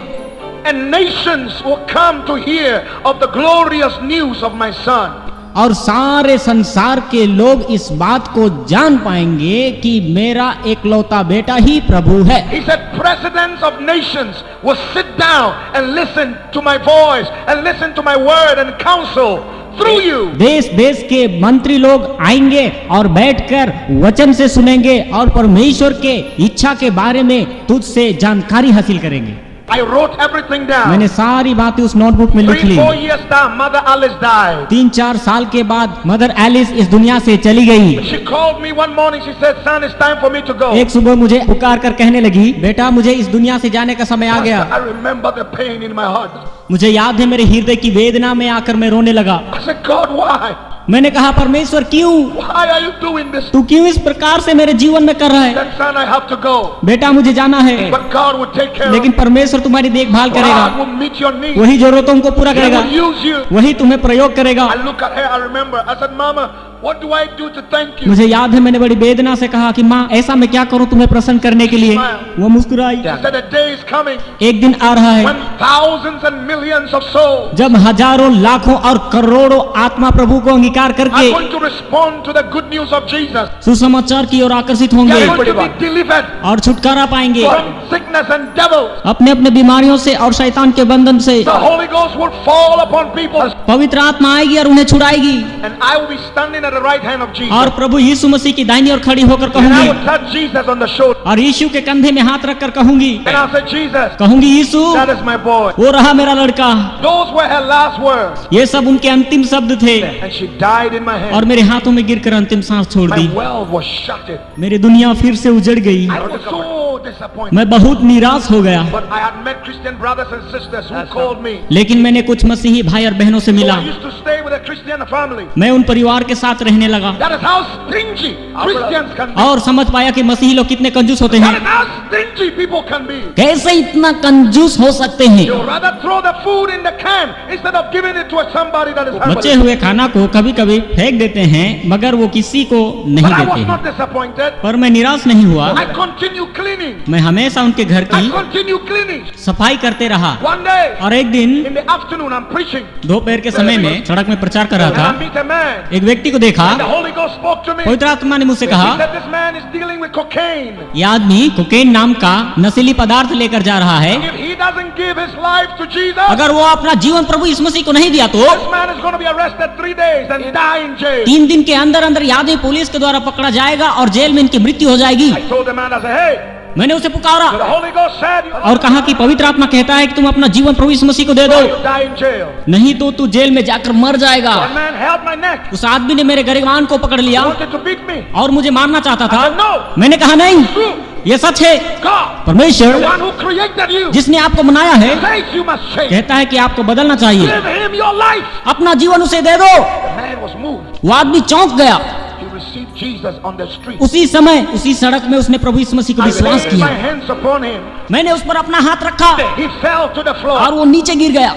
And nations will come to hear of the glorious news of my son. और सारे संसार के लोग इस बात को जान पाएंगे कि मेरा एकलौता बेटा ही प्रभु है। He said, presidents of nations will sit down and listen to my voice and listen to my word and counsel through you. देश देश के मंत्री लोग आएंगे और बैठकर वचन से सुनेंगे और परमेश्वर के इच्छा के बारे में तुझसे जानकारी हासिल करेंगे। I wrote everything down. मैंने सारी बातें उस नोटबुक में लिख ली। 3-4 years down, Mother Alice died. 3-4 साल के बाद मदर एलिस इस दुनिया से चली गई। She called me one morning. She said, son, it's time for me to go. एक सुबह मुझे पुकार कर कहने लगी, बेटा मुझे इस दुनिया से जाने का समय आ गया। I remember the pain in my heart. मुझे याद है मेरे हृदय की वेदना में आकर मैं रोने लगा। I said, God, why? मैंने कहा परमेश्वर क्यों, Why are you doing this? तू क्यों इस प्रकार से मेरे जीवन में कर रहा है? That son, I have to go. बेटा मुझे जाना है, But God will take care of लेकिन it. परमेश्वर तुम्हारी देखभाल God करेगा, will meet your needs. वही जरूरतों को पूरा He करेगा, will use you. वही तुम्हें प्रयोग करेगा। I look at her, I remember. I said, Mama, what do I do to thank you? मुझे याद है मैंने बड़ी वेदना से कहा कि माँ ऐसा मैं क्या करूँ तुम्हें प्रसन्न करने के लिए। वो मुस्कुराई। She said, a day is coming एक दिन आ रहा है when thousands and millions of souls जब हजारों लाखों और करोड़ों आत्मा प्रभु को अंगीकार are करके going to respond to the good news of Jesus. सुसमाचार की ओर आकर्षित They होंगे are going to be delivered और छुटकारा पाएंगे from sickness and devils. अपने अपने बीमारियों से और शैतान के बंधन से। The Holy Ghost will fall upon people, पवित्र आत्मा आएगी और उन्हें छुड़ाएगी and I will be standing at the right hand of Jesus. और प्रभु यीशु मसीह की दाहिनी ओर खड़ी होकर And I कहूंगी will touch Jesus on the shoulder. और यीशु के कंधे में हाथ रखकर कहूंगी, And I'll say, Jesus, कहूंगी यीशु that is my boy. वो रहा मेरा लड़का। Those were her last words. ये सब उनके अंतिम शब्द थे And she died in my hand. और मेरे हाथों में गिरकर अंतिम सांस छोड़ My the. world was shattered. मेरी दुनिया फिर से उजड़ गई। I was so disappointed. मैं बहुत निराश हो गया, But I had met Christian brothers and sisters who called me. लेकिन मैंने कुछ मसीही भाई और बहनों से So मिला। I used to stay with a Christian family. मैं उन परिवार के साथ रहने लगा That is how stingy Christians can be. और समझ पाया कि मसीही लोग कितने कंजूस होते That हैं। is how stingy people can be. कैसे इतना कंजूस हो सकते हैं? You rather throw the food in the can instead of giving it to somebody that is बचे hungry. हुए खाना को कभी कभी फेंक देते हैं मगर वो किसी को नहीं But I देते was हैं। not disappointed. पर मैं निराश नहीं हुआ, I continue cleaning. मैं हमेशा उनके घर I की continue cleaning. सफाई करते रहा। One day, और एक दिन in the afternoon, I'm preaching. दोपहर के समय में सड़क में प्रचार कर रहा And I था। meet a man. एक व्यक्ति को देखा, The Holy Ghost spoke to me. पवित्र आत्मा ने मुझसे He कहा, said, this man is dealing with cocaine. ये आदमी कोकेन नाम का नशीली पदार्थ लेकर जा रहा है। If he doesn't give his life to Jesus, अगर वो अपना जीवन प्रभु यीशु मसीह को नहीं दिया तो this man is going to be arrested 3 days and die in jail. 3 दिन के अंदर अंदर ये आदमी पुलिस के द्वारा पकड़ा जाएगा और जेल में इनकी मृत्यु हो जाएगी। I told the man, I said, hey, मैंने उसे पुकारा the Holy Ghost said, और कहा कि पवित्र आत्मा कहता है कि तुम अपना जीवन प्रभु यीशु मसीह को दे दो, you die in jail. नहीं तो तू जेल में जाकर मर जाएगा। That man held my neck. उस आदमी ने मेरे गरिबान को पकड़ He लिया wanted to beat me. और मुझे मारना चाहता I said, था। no, मैंने कहा नहीं, true. ये सच है। God, the परमेश्वर one who created you, जिसने आपको बनाया है says you must change. कहता है कि आपको बदलना चाहिए, Give him your life. अपना जीवन उसे दे दो। The man was moved. वो आदमी चौंक गया। He received Jesus on the street. उसी समय उसी सड़क में उसने प्रभु यीशु मसीह को I विश्वास laid my किया। hands upon him. मैंने उस पर अपना हाथ रखा He fell to the floor. और वो नीचे गिर गया।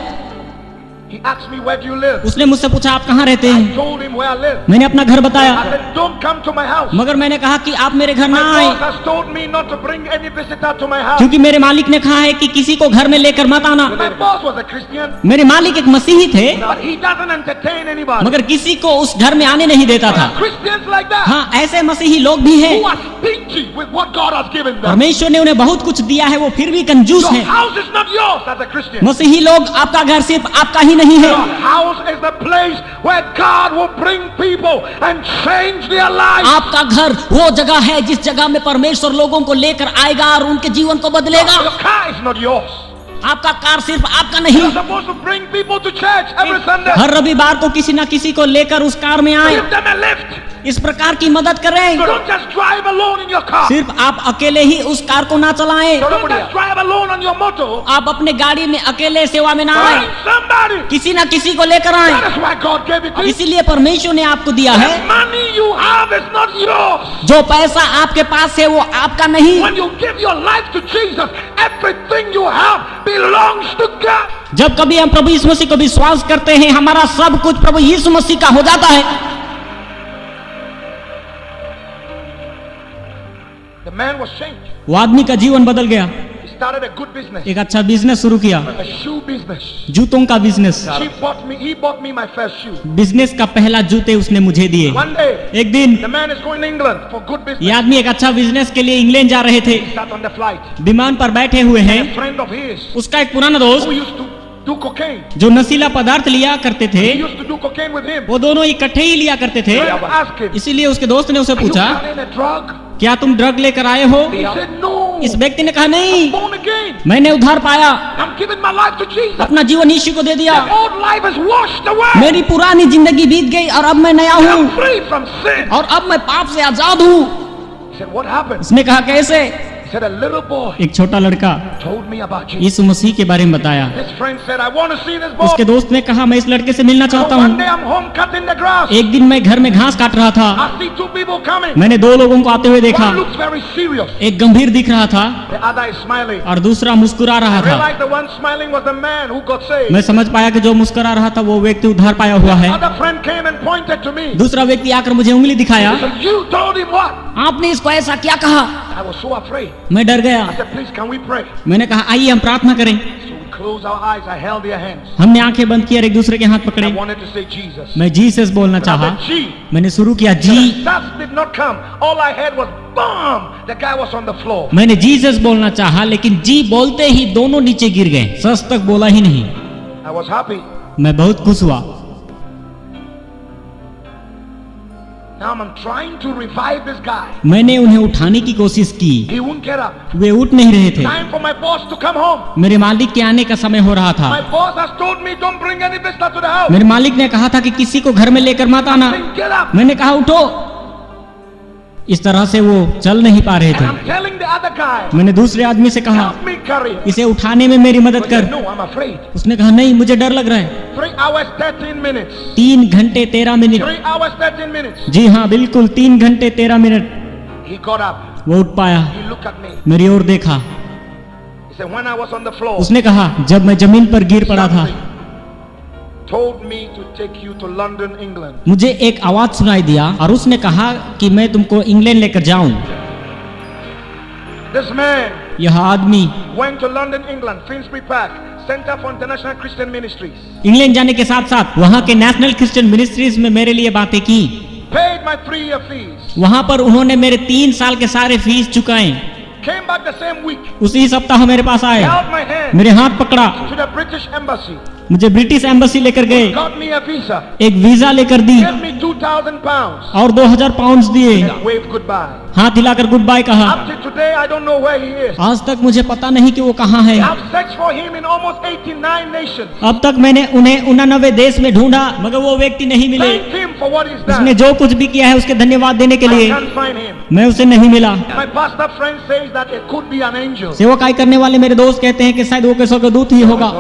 He asked me, where do you live? उसने मुझसे पूछा आप कहाँ रहते I हैं? told him where I live. मैंने अपना घर बताया, I said, don't come to my house. मगर मैंने कहा कि आप मेरे घर ना My आए boss has told me not to bring any visitor to my house. क्योंकि मेरे मालिक ने कहा है कि किसी को घर में लेकर मत आना। My boss was a Christian, मेरे मालिक एक मसीही थे but he doesn't entertain anybody. मगर किसी को उस घर में आने नहीं देता था। Christians like that, हाँ, ऐसे मसीही लोग भी हैं who are stingy with what God has given them. परमेश्वर ने उन्हें बहुत कुछ दिया है, वो फिर भी कंजूस Your है। house is not yours as a Christian. मसीही लोग, आपका घर सिर्फ आपका ही नहीं है। Your house is the place where God will bring people and change their lives. आपका घर वो जगह है जिस जगह में परमेश्वर लोगों को लेकर आएगा और उनके जीवन को बदलेगा। Your car is not yours. आपका कार सिर्फ आपका नहीं। You're supposed to bring people to church every Sunday. हर रविवार को किसी ना किसी को लेकर उस कार में आए, Give them a lift. इस प्रकार की मदद करें। So don't just drive alone in your car. सिर्फ आप अकेले ही उस कार को ना चलाएं। So don't just drive alone on your motor. आप अपने गाड़ी में अकेले सेवा में ना आए, Find somebody. किसी ना किसी को लेकर आए। That is why God gave it to you. इसीलिए परमेश्वर ने आपको दिया है। The money you have is not yours. जो पैसा आपके पास है वो आपका नहीं। When you give your life to Jesus, everything you have belongs to God. जब कभी हम प्रभु यीशु मसीह को विश्वास करते हैं, हमारा सब कुछ प्रभु यीशु मसीह का हो जाता है। The man was changed. वो आदमी का जीवन बदल गया। He started a good business, एक अच्छा बिजनेस शुरू किया, a shoe business. जूतों का business. He bought me my first shoe. Business का पहला जूते उसने मुझे दिए। One day, एक दिन the man is going to England for good ये business. आदमी एक अच्छा बिजनेस के लिए इंग्लैंड जा रहे थे। He sat on the flight. विमान पर बैठे हुए हैं। A friend of his उसका एक पुराना दोस्त who used to do cocaine. जो नशीला पदार्थ लिया करते थे, He used to do cocaine with him. वो दोनों इकट्ठे ही लिया करते थे। So I asked him, इसीलिए उसके दोस्त ने उसे "Are you पूछा, carrying a drug?" क्या तुम ड्रग लेकर आए हो? He said, "No. इस व्यक्ति ने कहा, नहीं, Born again. मैंने उद्धार पाया, I'm giving my life to Jesus. अपना जीवन यीशु को दे दिया, The old life is washed away. मेरी पुरानी जिंदगी बीत गई और अब मैं नया I'm हूँ free from sin." और अब मैं पाप से आजाद हूँ। He said, "What happened?" उसने कहा, कैसे? He said, "A little boy एक छोटा लड़का told me about Jesus." यीशु मसीह के बारे में बताया। His friend said, "I want to see this boy." उसके दोस्त ने कहा, मैं इस लड़के से मिलना So चाहता one हूँ। day I'm home cutting the grass. एक दिन मैं घर में घास काट रहा था, I see two people coming. मैंने दो लोगों को आते हुए देखा। One looks very serious. एक गंभीर दिख रहा था The other is smiling. और दूसरा मुस्कुरा रहा I था। realized the one smiling was the man who got saved. मैं समझ पाया कि जो मुस्कुरा रहा था वो व्यक्ति उद्धार पाया हुआ है। Other friend came and pointed to me. दूसरा व्यक्ति आकर मुझे उंगली दिखाया, He said, "You told him what?" आपने इसको ऐसा क्या कहा? I was so afraid. मैं डर गया। I said, "Please, can we pray?" मैंने कहा, आइए हम प्रार्थना करें। So we closed our eyes. I held their hands. हमने आंखें बंद की और एक दूसरे के हाथ I पकड़े। wanted to say Jesus. मैं जीसस बोलना But I चाहा। said, "G." मैंने शुरू किया जी। The shots did not come. All I heard was boom. The guy was on the floor. मैंने जीसस बोलना चाहा, लेकिन जी बोलते ही दोनों नीचे गिर गए। सच तक बोला ही नहीं। I was happy. मैं बहुत खुश हुआ। Now I'm trying to revive this guy. मैंने उन्हें उठाने की कोशिश की, He won't get up. वे उठ नहीं रहे थे। Time for my boss to come home. मेरे मालिक के आने का समय हो रहा था। My boss has told me don't bring any visitor to the house. मेरे मालिक ने कहा था कि किसी को घर में लेकर मत आना। Saying, "Get up." मैंने कहा, उठो। इस तरह से वो चल नहीं पा रहे And थे। I'm telling the other guy, मैंने दूसरे आदमी से कहा, "Help me carry him." इसे उठाने में मेरी मदद He said, कर। "No, I'm afraid." उसने कहा, नहीं, मुझे डर लग रहा है। 3 hours 13 minutes. 3 घंटे 13 मिनट। 3 hours 13 minutes. जी हाँ, बिल्कुल 3 घंटे 13 मिनट। He got up. वो उठ पाया, He looked at me. मेरी ओर देखा। He said, "When I was on the floor, उसने कहा, जब मैं जमीन पर गिर पड़ा था, something told me to take you to London, England." मुझे एक आवाज सुनाई दिया और उसने कहा कि मैं तुमको इंग्लैंड लेकर जाऊं। This man यह आदमी went to London, England, Finsbury Park, Center for International Christian Ministries. England जाने के साथ साथ वहाँ के नेशनल क्रिश्चियन मिनिस्ट्रीज में मेरे लिए बातें की। Paid my 3-year fees. वहाँ पर उन्होंने मेरे 3 साल के सारे फीस चुकाए। Came back the same week. उसी सप्ताह मेरे पास आए, Held my hand मेरे हाथ पकड़ा, to the British Embassy. मुझे ब्रिटिश एम्बेसी लेकर गए, Got me a visa. एक वीजा लेकर दी Gave me 2,000 pounds. और 2000 पाउंड दिए। And waved goodbye. हाथ हिलाकर गुड बाय कहा। Up to today, I don't know where he is. आज तक मुझे पता नहीं कि वो कहाँ है। I've searched for him in almost 89 nations. अब तक मैंने उन्हें 89 देश में ढूंढा, मगर वो व्यक्ति नहीं मिले। Thank him for what he's उसने done. जो कुछ भी किया है उसके धन्यवाद देने के I लिए can't find him. मैं उसे नहीं मिला। My pastor friend says that it could be an angel. सेवकाई करने वाले मेरे दोस्त कहते हैं कि शायद वो के स्वर्गदूत ही होगा।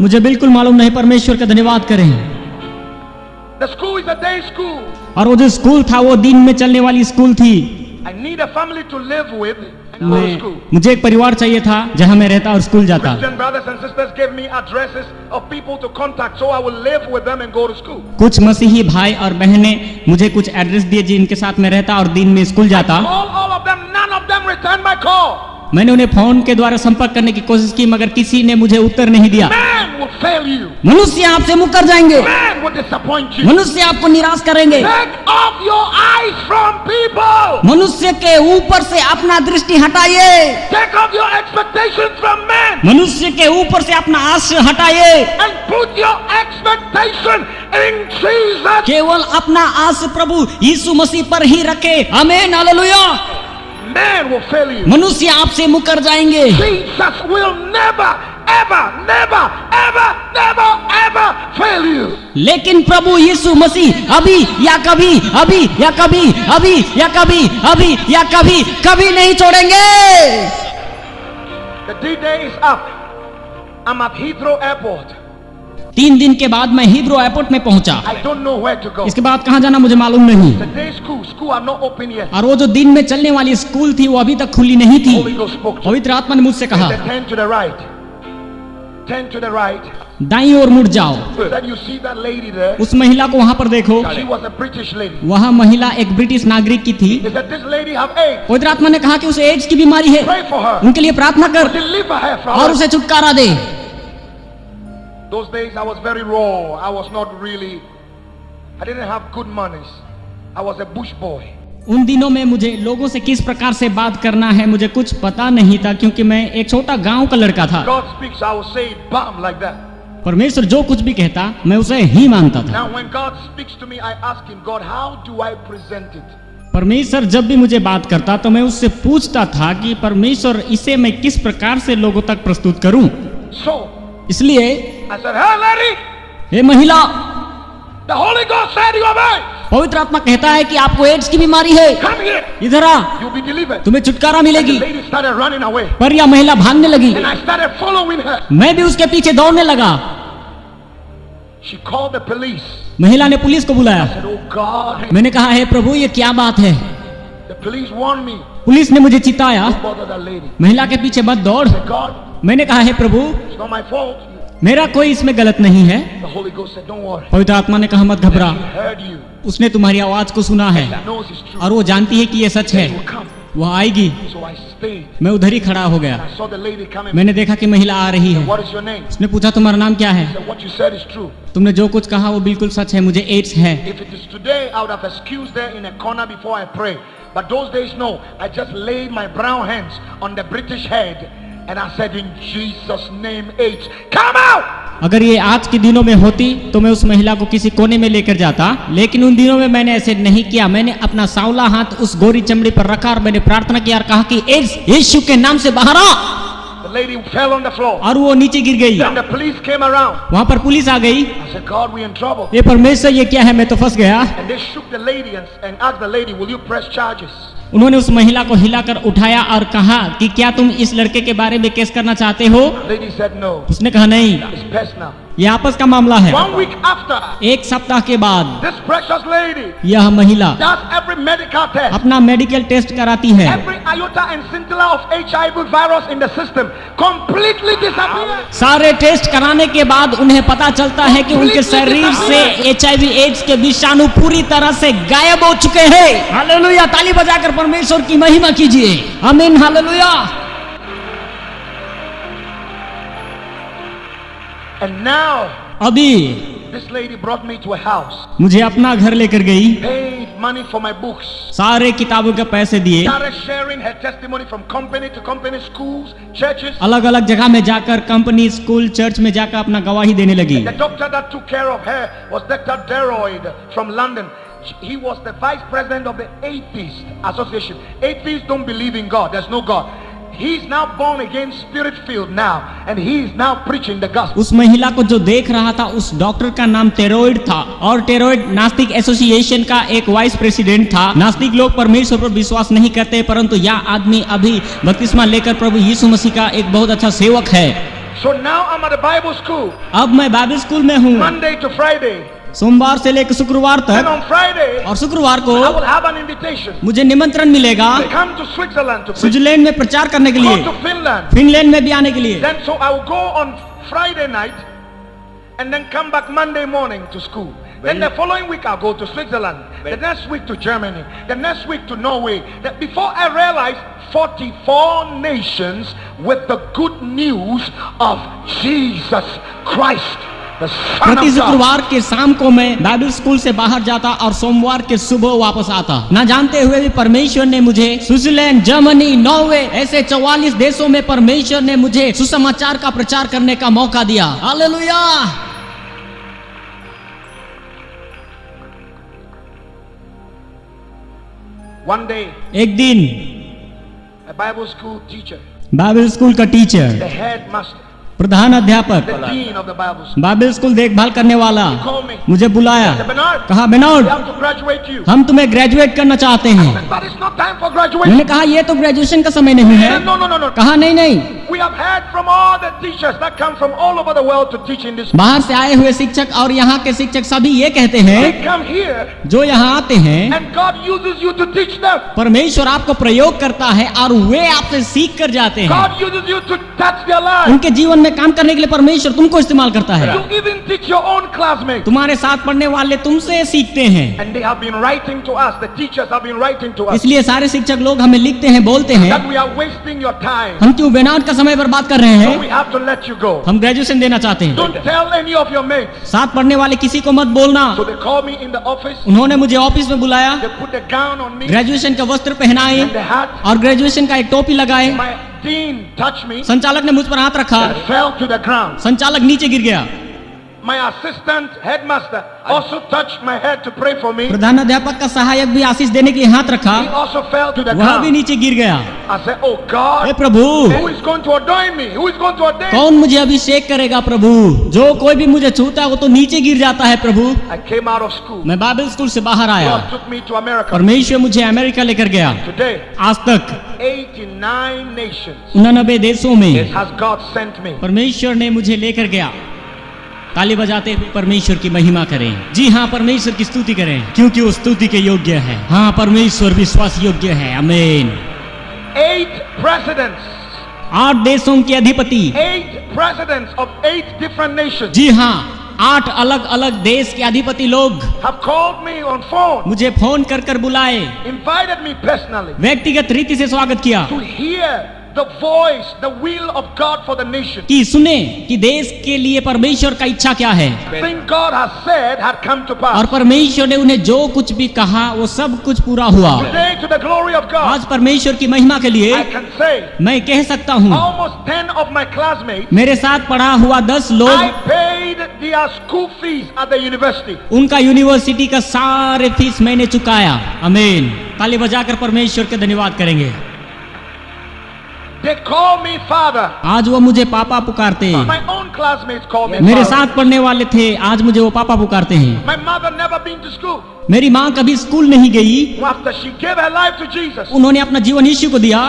मुझे बिल्कुल मालूम नहीं, परमेश्वर का धन्यवाद करें। The school is a day school. और वो जो स्कूल था वो दिन में चलने वाली स्कूल थी। I need a family to live with and go to school. मुझे एक परिवार चाहिए था जहाँ मैं रहता और स्कूल जाता। Christian brothers and sisters gave me addresses of people to contact, so I will live with them and go to school. कुछ मसीही भाई और बहनें मुझे कुछ एड्रेस दिए जिनके साथ मैं रहता और दिन में स्कूल जाता। All of them, none of them returned my call. मैंने उन्हें फोन के द्वारा संपर्क करने की कोशिश की, मगर किसी ने मुझे उत्तर नहीं दिया। Man will fail you. मनुष्य आपसे मुकर जाएंगे, Man will disappoint you. मनुष्य आपको निराश करेंगे। Take off your eyes from people. मनुष्य के ऊपर से अपना दृष्टि हटाइए, Take off your expectations from men मनुष्य के ऊपर से अपना आश हटाइए, and put your expectation in Jesus. केवल अपना आश प्रभु यीशु मसीह पर ही रखे। आमीन, hallelujah. Man will fail you. मनुष्य आपसे मुकर जाएंगे, Jesus will never, ever, never, ever, never, ever fail you. लेकिन प्रभु यीशु मसीह अभी या कभी, अभी या कभी, अभी या कभी, अभी या कभी, कभी नहीं छोड़ेंगे। The D-Day is up. I'm at Heathrow Airport. 3 दिन के बाद मैं हीब्रो एयरपोर्ट में पहुंचा। I don't know where to go. इसके बाद कहां जाना मुझे मालूम नहीं। The day school are not open yet. और वो जो दिन में चलने वाली स्कूल थी वो अभी तक खुली नहीं थी। Holy Ghost spoke to me. पवित्र आत्मा ने मुझसे कहा, He said, turn to the right. Turn to the right. दाईं ओर मुड़ जाओ। He said, you see that lady there? उस महिला को वहां पर देखो। She was a British lady. वह महिला एक ब्रिटिश नागरिक की थी। He said, this lady have AIDS. पवित्र आत्मा ने कहा कि उसे एड्स की बीमारी है, Pray for her. उनके लिए प्रार्थना कर Deliver her from और her. उसे छुटकारा दे। Those days I was very raw. I was not really, I didn't have good manners. I was a bush boy. उन दिनों में मुझे लोगों से किस प्रकार से बात करना है मुझे कुछ पता नहीं था, क्योंकि मैं एक छोटा गांव का लड़का था। God speaks, I will say it, bam, like that. परमेश्वर जो कुछ भी कहता मैं उसे ही मानता था। Now when God speaks to me, I ask him, God, how do I present it? परमेश्वर जब भी मुझे बात करता तो मैं उससे पूछता था कि परमेश्वर इसे मैं किस प्रकार से लोगों तक प्रस्तुत करूं। So इसलिए I said, hey lady, हे महिला, the Holy Ghost said you have AIDS. पवित्र आत्मा कहता है कि आपको एड्स की बीमारी है, Come here, इधर आ, you'll be delivered. तुम्हें छुटकारा And the मिलेगी। lady started running away. पर यह महिला भागने लगी, And I started following her. मैं भी उसके पीछे दौड़ने लगा। She called the police. महिला ने पुलिस को बुलाया। I said, oh God. मैंने कहा, हे प्रभु ये क्या बात है। The police warned me. Police ने मुझे चिताया, Don't bother that lady. महिला के पीछे मत दौड़। I said, God, मैंने कहा, हे प्रभु it's not my fault. मेरा कोई इसमें गलत नहीं है। The Holy Ghost said, don't worry. पवित्र आत्मा ने कहा, मत घबरा, He heard you. उसने तुम्हारी आवाज को सुना है He knows it's true. और वो जानती है कि ये सच है, He will come. वह आएगी। So I stayed. मैं उधर ही खड़ा हो गया। I saw the lady coming. मैंने देखा कि महिला आ रही है। What is your name? उसने पूछा, तुम्हारा नाम क्या है? I said, what you said is true. तुमने जो कुछ कहा वो बिल्कुल सच है, मुझे एड्स है। If it is today, I would have excused her in a corner before I pray. But those days, no. I just laid my brown hands on the British head and I said, in Jesus' name, AIDS, come out! अगर ये आज के दिनों में होती तो मैं उस महिला को किसी कोने में लेकर जाता, लेकिन उन दिनों में मैंने ऐसे नहीं किया। मैंने अपना सांवला हाथ उस गोरी चमड़ी पर रखा और मैंने प्रार्थना किया और कहा कि एड्स यीशु के नाम से बाहर आ। The lady fell on the floor. और वो नीचे गिर गई। Then the police came around. वहां पर पुलिस आ गई। I said, God, we're in trouble. ये परमेश्वर ये क्या है, मैं तो फंस गया। And they shook the lady and asked the lady, will you press charges? उन्होंने उस महिला को हिलाकर उठाया और कहा कि क्या तुम इस लड़के के बारे में केस करना चाहते हो? The lady said, no. उसने कहा नहीं, It's personal. ये आपस का मामला है। 1 week after, एक सप्ताह के बाद this precious lady यह महिला does every medical test. अपना मेडिकल टेस्ट कराती है। Every iota and scintilla of HIV virus in the system completely disappeared. सारे टेस्ट कराने के बाद उन्हें पता चलता है कि उनके शरीर से HIV एड्स के विषाणु पूरी तरह से गायब हो चुके हैं। हालेलुया, ताली बजाकर परमेश्वर की महिमा कीजिए। आमीन, हालेलुया। And now, अभी this lady brought me to a house, मुझे अपना घर लेकर गई, paid money for my books, सारे किताबों के पैसे दिए, started sharing her testimony from company to company, schools, churches. अलग अलग जगह में जाकर कंपनी, स्कूल, चर्च में जाकर अपना गवाही देने लगी। The doctor that took care of her was Dr. Deroyd from London. He was the vice president of the Atheist Association. Atheists don't believe in God. There's no God. He's now born again, spirit filled now, and he is now preaching the gospel. उस महिला को जो देख रहा था उस डॉक्टर का नाम टेरोइड था और टेरोइड नास्तिक एसोसिएशन का एक वाइस प्रेसिडेंट था। नास्तिक लोग परमेश्वर पर विश्वास नहीं करते, परंतु यह आदमी अभी बपतिस्मा लेकर प्रभु यीशु मसीह का एक बहुत अच्छा सेवक है। So now I'm at the Bible school, अब मैं बाइबल स्कूल में हूँ, Monday to Friday, सोमवार से लेकर शुक्रवार and तक, on Friday और शुक्रवार को I will have an invitation मुझे निमंत्रण मिलेगा to come to Switzerland to preach, Switzerland में प्रचार करने के go लिए, to Finland. फिनलैंड में भी आने के लिए। Then so I will go on Friday night and then come back Monday morning to school. Then the following week I'll go to Switzerland. The next week to Germany. The next week to Norway. That before I realized 44 nations with the good news of Jesus Christ. the Son प्रति of God. शुक्रवार के शाम को मैं बाइबल स्कूल से बाहर जाता और सोमवार के सुबह वापस आता, ना जानते हुए भी परमेश्वर ने मुझे स्विट्जरलैंड, जर्मनी, नॉर्वे ऐसे 44 देशों में परमेश्वर ने मुझे सुसमाचार का प्रचार करने का मौका दिया। हालेलुया। One day, एक दिन a Bible school teacher, Bible school का टीचर, the headmaster, प्रधान अध्यापक, the dean of the Bible school, Bible school देखभाल करने वाला called me. मुझे बुलाया, Said, Bernard, कहा we बेनोड have to graduate you. हम तुम्हें ग्रेजुएट करना चाहते हैं। Said, but it's not time for graduation. मैंने कहा ये तो ग्रेजुएशन का समय नहीं है। Said, no. कहा नहीं नहीं, We have heard from all the teachers that come from all over the world to teach in this. बाहर से आए हुए शिक्षक और यहाँ के शिक्षक सभी ये कहते हैं, They come here जो यहाँ आते हैं and God uses you to teach them. परमेश्वर आपको प्रयोग करता है और वे आपसे सीख कर जाते हैं। God uses you to touch their lives. उनके जीवन में काम करने के लिए परमेश्वर तुमको इस्तेमाल करता है। You even teach your own classmates. तुम्हारे साथ पढ़ने वाले तुमसे सीखते हैं। And they have been writing to us. The teachers have been writing to us इसलिए सारे शिक्षक लोग हमें लिखते हैं, बोलते हैं that we are wasting your time. हम क्यों बेनाड का समय बर्बाद कर रहे So हैं, we have to let you go. हम ग्रेजुएशन देना चाहते हैं। Don't tell any of your mates. साथ पढ़ने वाले किसी को मत बोलना। So they call me in the office. उन्होंने मुझे ऑफिस में बुलाया, They put the gown on me graduation का वस्त्र पहनाए and the hat. और ग्रेजुएशन का एक टोपी लगाए। My dean touched me संचालक ने मुझ पर हाथ रखा, and fell to the ground. संचालक नीचे गिर गया। My assistant headmaster also touched my head to pray for me. प्रधान अध्यापक का सहायक भी आशीष देने के लिए हाथ रखा, He also fell to the वह भी ground. नीचे गिर गया। I said, oh hey God, Prabhu, who is going to ordain me? Who is going to ordain me? कौन मुझे अभिषेक करेगा प्रभु? जो कोई भी मुझे छूता है वो तो नीचे गिर जाता है प्रभु। I came out of school. मैं बाइबल स्कूल से बाहर आया, God took me to America. परमेश्वर मुझे अमेरिका लेकर गया। Today, आज तक 89 nations 89 देशों में has God sent me. परमेश्वर ने मुझे लेकर गया। ताली बजाते हुए परमेश्वर की महिमा करें। जी हाँ, परमेश्वर की स्तुति करें, क्योंकि वो स्तुति के योग्य है। हाँ, परमेश्वर विश्वास योग्य है। आमीन। 8 presidents, 8 देशों के अधिपति, 8 presidents of 8 different nations जी हाँ, 8 अलग अलग देश के अधिपति लोग have called me on phone, मुझे फोन कर कर बुलाए, invited me personally व्यक्तिगत रीति से स्वागत किया to hear the voice, the will of God for the nation. कि सुने कि देश के लिए परमेश्वर का इच्छा क्या है, Thing God has said had come to और pass. परमेश्वर ने उन्हें जो कुछ भी कहा वो सब कुछ पूरा हुआ। Today, to the glory of God, आज परमेश्वर की महिमा के लिए I can say मैं कह सकता हूँ, almost 10 of my classmates, मेरे साथ पढ़ा हुआ 10 लोग, I paid their school fees at the university. उनका यूनिवर्सिटी का सारे फीस मैंने चुकाया। आमीन। ताली बजाकर परमेश्वर के धन्यवाद करेंगे। They call me father. आज वो मुझे पापा पुकारते हैं। My own classmates call me मेरे father. साथ पढ़ने वाले थे, आज मुझे वो पापा पुकारते हैं। My mother never been to school. मेरी माँ कभी स्कूल नहीं गई, After she gave her life to Jesus, उन्होंने अपना जीवन यीशु को दिया।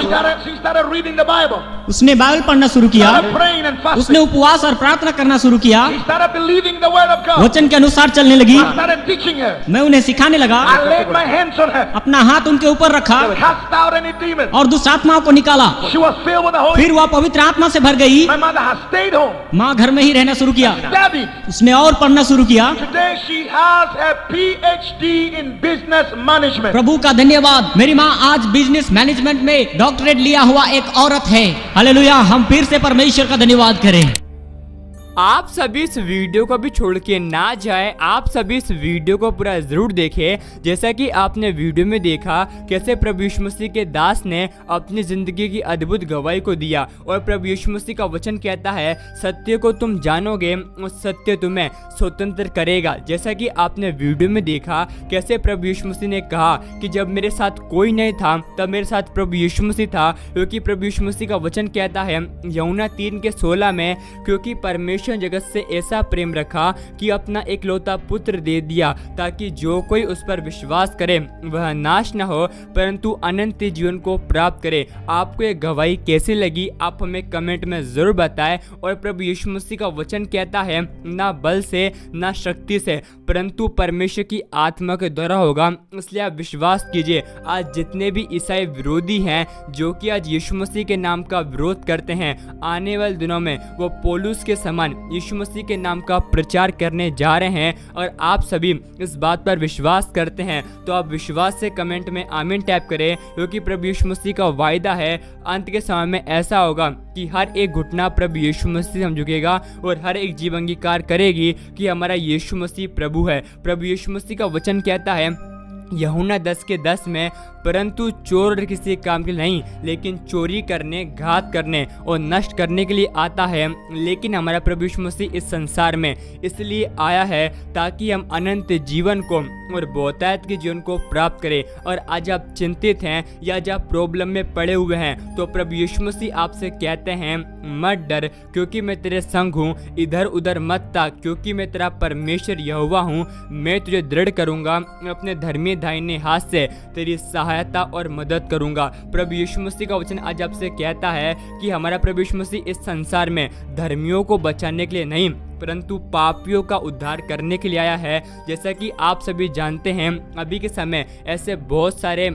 she started reading the Bible, उसने बाइबल पढ़ना शुरू किया, started praying and उसने fasting. उपवास और प्रार्थना करना शुरू किया, She started believing the word of God. वचन के अनुसार चलने लगी। I started teaching her. मैं उन्हें सिखाने लगा, I laid my hands on her. अपना हाथ उनके ऊपर रखा Cast out any demon. और दुष्ट आत्माओं को निकाला। She was filled with the Holy फिर वह पवित्र आत्मा से भर गई। My mother has stayed home, माँ घर में ही रहना शुरू किया, studied. उसने और पढ़ना शुरू किया। Today she has a PhD in business management. प्रभु का धन्यवाद, मेरी माँ आज बिजनेस मैनेजमेंट में डॉक्टरेट लिया हुआ एक औरत है। हालेलुया। हम फिर से परमेश्वर का धन्यवाद करें। आप सभी इस वीडियो को भी छोड़ के ना जाए, आप सभी इस वीडियो को पूरा जरूर देखें। जैसा कि आपने वीडियो में देखा कैसे प्रभु यीशु मसीह के दास ने अपनी जिंदगी की अद्भुत गवाही को दिया, और प्रभु यीशु मसीह का वचन कहता है सत्य को तुम जानोगे और सत्य तुम्हें स्वतंत्र करेगा। जैसा कि आपने वीडियो में देखा कैसे प्रभु यीशु मसीह ने कहा कि जब मेरे साथ कोई नहीं था तब मेरे साथ प्रभु यीशु मसीह था, क्योंकि प्रभु यीशु मसीह का वचन कहता है यूहन्ना 3:16 में, क्योंकि परमेश्वर जगत से ऐसा प्रेम रखा कि अपना एकलौता पुत्र दे दिया, ताकि जो कोई उस पर विश्वास करे वह नाश न हो परंतु अनंत जीवन को प्राप्त करे। आपको ये गवाही कैसी लगी आप हमें कमेंट में जरूर बताएं। और प्रभु यीशु मसीह का वचन कहता है ना बल से ना शक्ति से परंतु परमेश्वर की आत्मा के द्वारा होगा, इसलिए आप विश्वास कीजिए। आज जितने भी ईसाई विरोधी हैं जो कि आज यीशु मसीह के नाम का विरोध करते हैं, आने वाले दिनों में वो पौलुस के समान इंसान यीशु मसीह के नाम का प्रचार करने जा रहे हैं और आप सभी इस बात पर विश्वास करते हैं तो आप विश्वास से कमेंट में आमीन टाइप करें, क्योंकि प्रभु यीशु मसीह का वायदा है अंत के समय में ऐसा होगा कि हर एक घुटना प्रभु यीशु मसीह से झुकेगा और हर एक जीव अंगीकार करेगी कि हमारा यीशु मसीह प्रभु है। प्रभु यीशु मसीह का वचन कहता है यूहन्ना 10:10 में, परंतु चोर किसी काम के लिए नहीं लेकिन चोरी करने, घात करने और नष्ट करने के लिए आता है। लेकिन हमारा प्रभु यीशु मसीह इस संसार में इसलिए आया है ताकि हम अनंत जीवन को और बहुतायत के जीवन को प्राप्त करें। और आज आप चिंतित हैं या आज आप प्रॉब्लम में पड़े हुए हैं तो प्रभु यीशु मसीह आपसे कहते हैं मत डर, क्योंकि मैं तेरे संग हूँ। इधर उधर मत ताक, क्योंकि मैं तेरा परमेश्वर यहोवा हूँ। मैं तुझे दृढ़ करूँगा, अपने धर्मी दाहिने हाथ से तेरी सहायता और मदद करूंगा। प्रभु यीशु मसीह का वचन आज आपसे कहता है कि हमारा प्रभु यीशु मसीह इस संसार में धर्मियों को बचाने के लिए नहीं परंतु पापियों का उद्धार करने के लिए आया है। जैसा कि आप सभी जानते हैं अभी के समय ऐसे बहुत सारे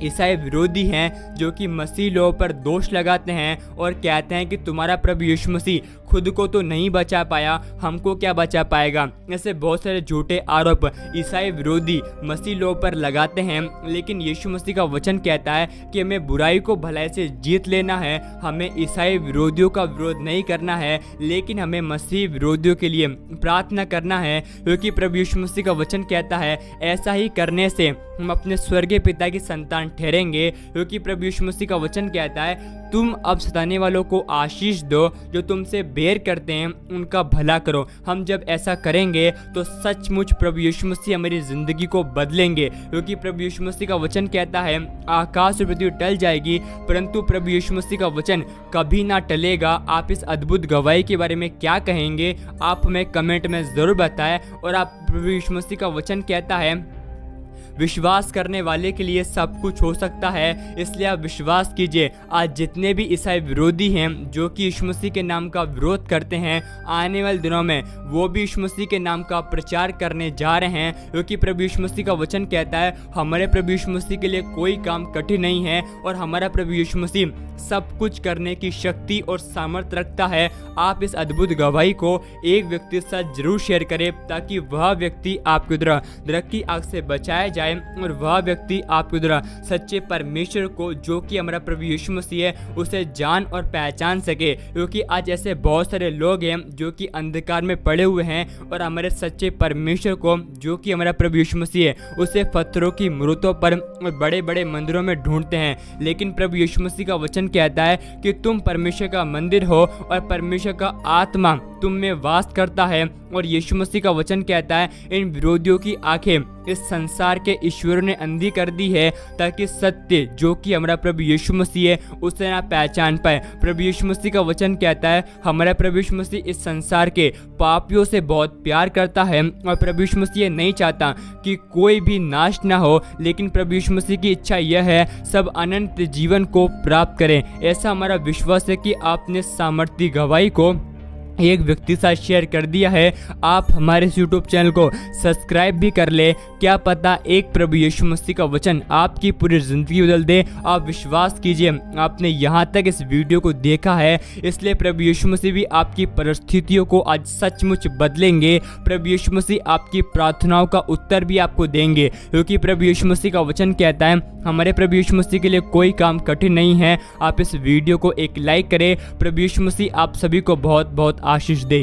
ईसाई विरोधी हैं जो कि मसीह लोगों पर दोष लगाते हैं और कहते हैं कि तुम्हारा प्रभु यीशु मसीह खुद को तो नहीं बचा पाया, हमको क्या बचा पाएगा। ऐसे बहुत सारे झूठे आरोप ईसाई विरोधी मसीह लोगों पर लगाते हैं। लेकिन यीशु मसीह का वचन कहता है कि हमें बुराई को भलाई से जीत लेना है। हमें ईसाई विरोधियों का विरोध नहीं करना है लेकिन हमें मसीह विरोधियों के लिए प्रार्थना करना है, क्योंकि प्रभु यीशु मसीह का वचन कहता है ऐसा ही करने से हम अपने स्वर्गीय पिता की संतान ठहरेंगे। क्योंकि प्रभु यीशु मसीह का वचन कहता है तुम अब सताने वालों को आशीष दो, जो तुमसे बैर करते हैं उनका भला करो। हम जब ऐसा करेंगे तो सचमुच प्रभु यीशु मसीह हमारी जिंदगी को बदलेंगे, क्योंकि प्रभु यीशु मसीह का वचन कहता है आकाश और पृथ्वी टल जाएगी परंतु प्रभु यीशु मसीह का वचन कभी ना टलेगा। आप इस अद्भुत गवाही के बारे में क्या कहेंगे आप हमें कमेंट में जरूर बताएं। और आप प्रभु यीशु मसीह का वचन कहता है विश्वास करने वाले के लिए सब कुछ हो सकता है, इसलिए आप विश्वास कीजिए। आज जितने भी ईसाई विरोधी हैं जो कि यीशु मसीह के नाम का विरोध करते हैं, आने वाले दिनों में वो भी यीशु मसीह के नाम का प्रचार करने जा रहे हैं, क्योंकि प्रभु यीशु मसीह का वचन कहता है हमारे प्रभु यीशु मसीह के लिए कोई काम कठिन नहीं है और हमारा प्रभु यीशु मसीह सब कुछ करने की शक्ति और सामर्थ्य रखता है। आप इस अद्भुत गवाही को एक व्यक्ति के साथ जरूर शेयर करें ताकि वह व्यक्ति आपके द्वारा नरक की आग से बचाया जाए और वह व्यक्ति आपके द्वारा सच्चे परमेश्वर को जो कि हमारा प्रभु यीशु मसीह है उसे जान और पहचान सके। क्योंकि आज ऐसे बहुत सारे लोग हैं जो कि अंधकार में पड़े हुए हैं और हमारे सच्चे परमेश्वर को जो कि हमारा प्रभु यीशु मसीह है उसे पत्थरों की मूर्तों पर और बड़े बड़े मंदिरों में ढूंढते हैं। लेकिन प्रभु यीशु मसीह का वचन कहता है कि तुम परमेश्वर का मंदिर हो और परमेश्वर का आत्मा तुम में वास करता है। और यीशु मसीह का वचन कहता है इन विरोधियों की आंखें इस संसार के ईश्वर ने अंधी कर दी है ताकि सत्य जो कि हमारा प्रभु यीशु मसीह है उसे ना पहचान पाए। प्रभु यीशु मसीह का वचन कहता है हमारा प्रभु यीशु मसीह इस संसार के पापियों से बहुत प्यार करता है और प्रभु यीशु मसीह नहीं चाहता कि कोई भी नाश ना हो, लेकिन प्रभु यीशु मसीह की इच्छा यह है सब अनंत जीवन को प्राप्त करें। ऐसा हमारा विश्वास है कि आपने सामर्थ्य गवाही को एक व्यक्ति साथ शेयर कर दिया है। आप हमारे YouTube चैनल को सब्सक्राइब भी कर ले, क्या पता एक प्रभु यीशु मसीह का वचन आपकी पूरी जिंदगी बदल दे। आप विश्वास कीजिए आपने यहाँ तक इस वीडियो को देखा है इसलिए प्रभु यीशु मसीह भी आपकी परिस्थितियों को आज सचमुच बदलेंगे। प्रभु यीशु मसीह आपकी प्रार्थनाओं का उत्तर भी आपको देंगे, क्योंकि प्रभु यीशु मसीह का वचन कहता है हमारे प्रभु यीशु मसीह के लिए कोई काम कठिन नहीं है। आप इस वीडियो को एक लाइक करें। प्रभु यीशु मसीह आप सभी को बहुत बहुत आशीष दे।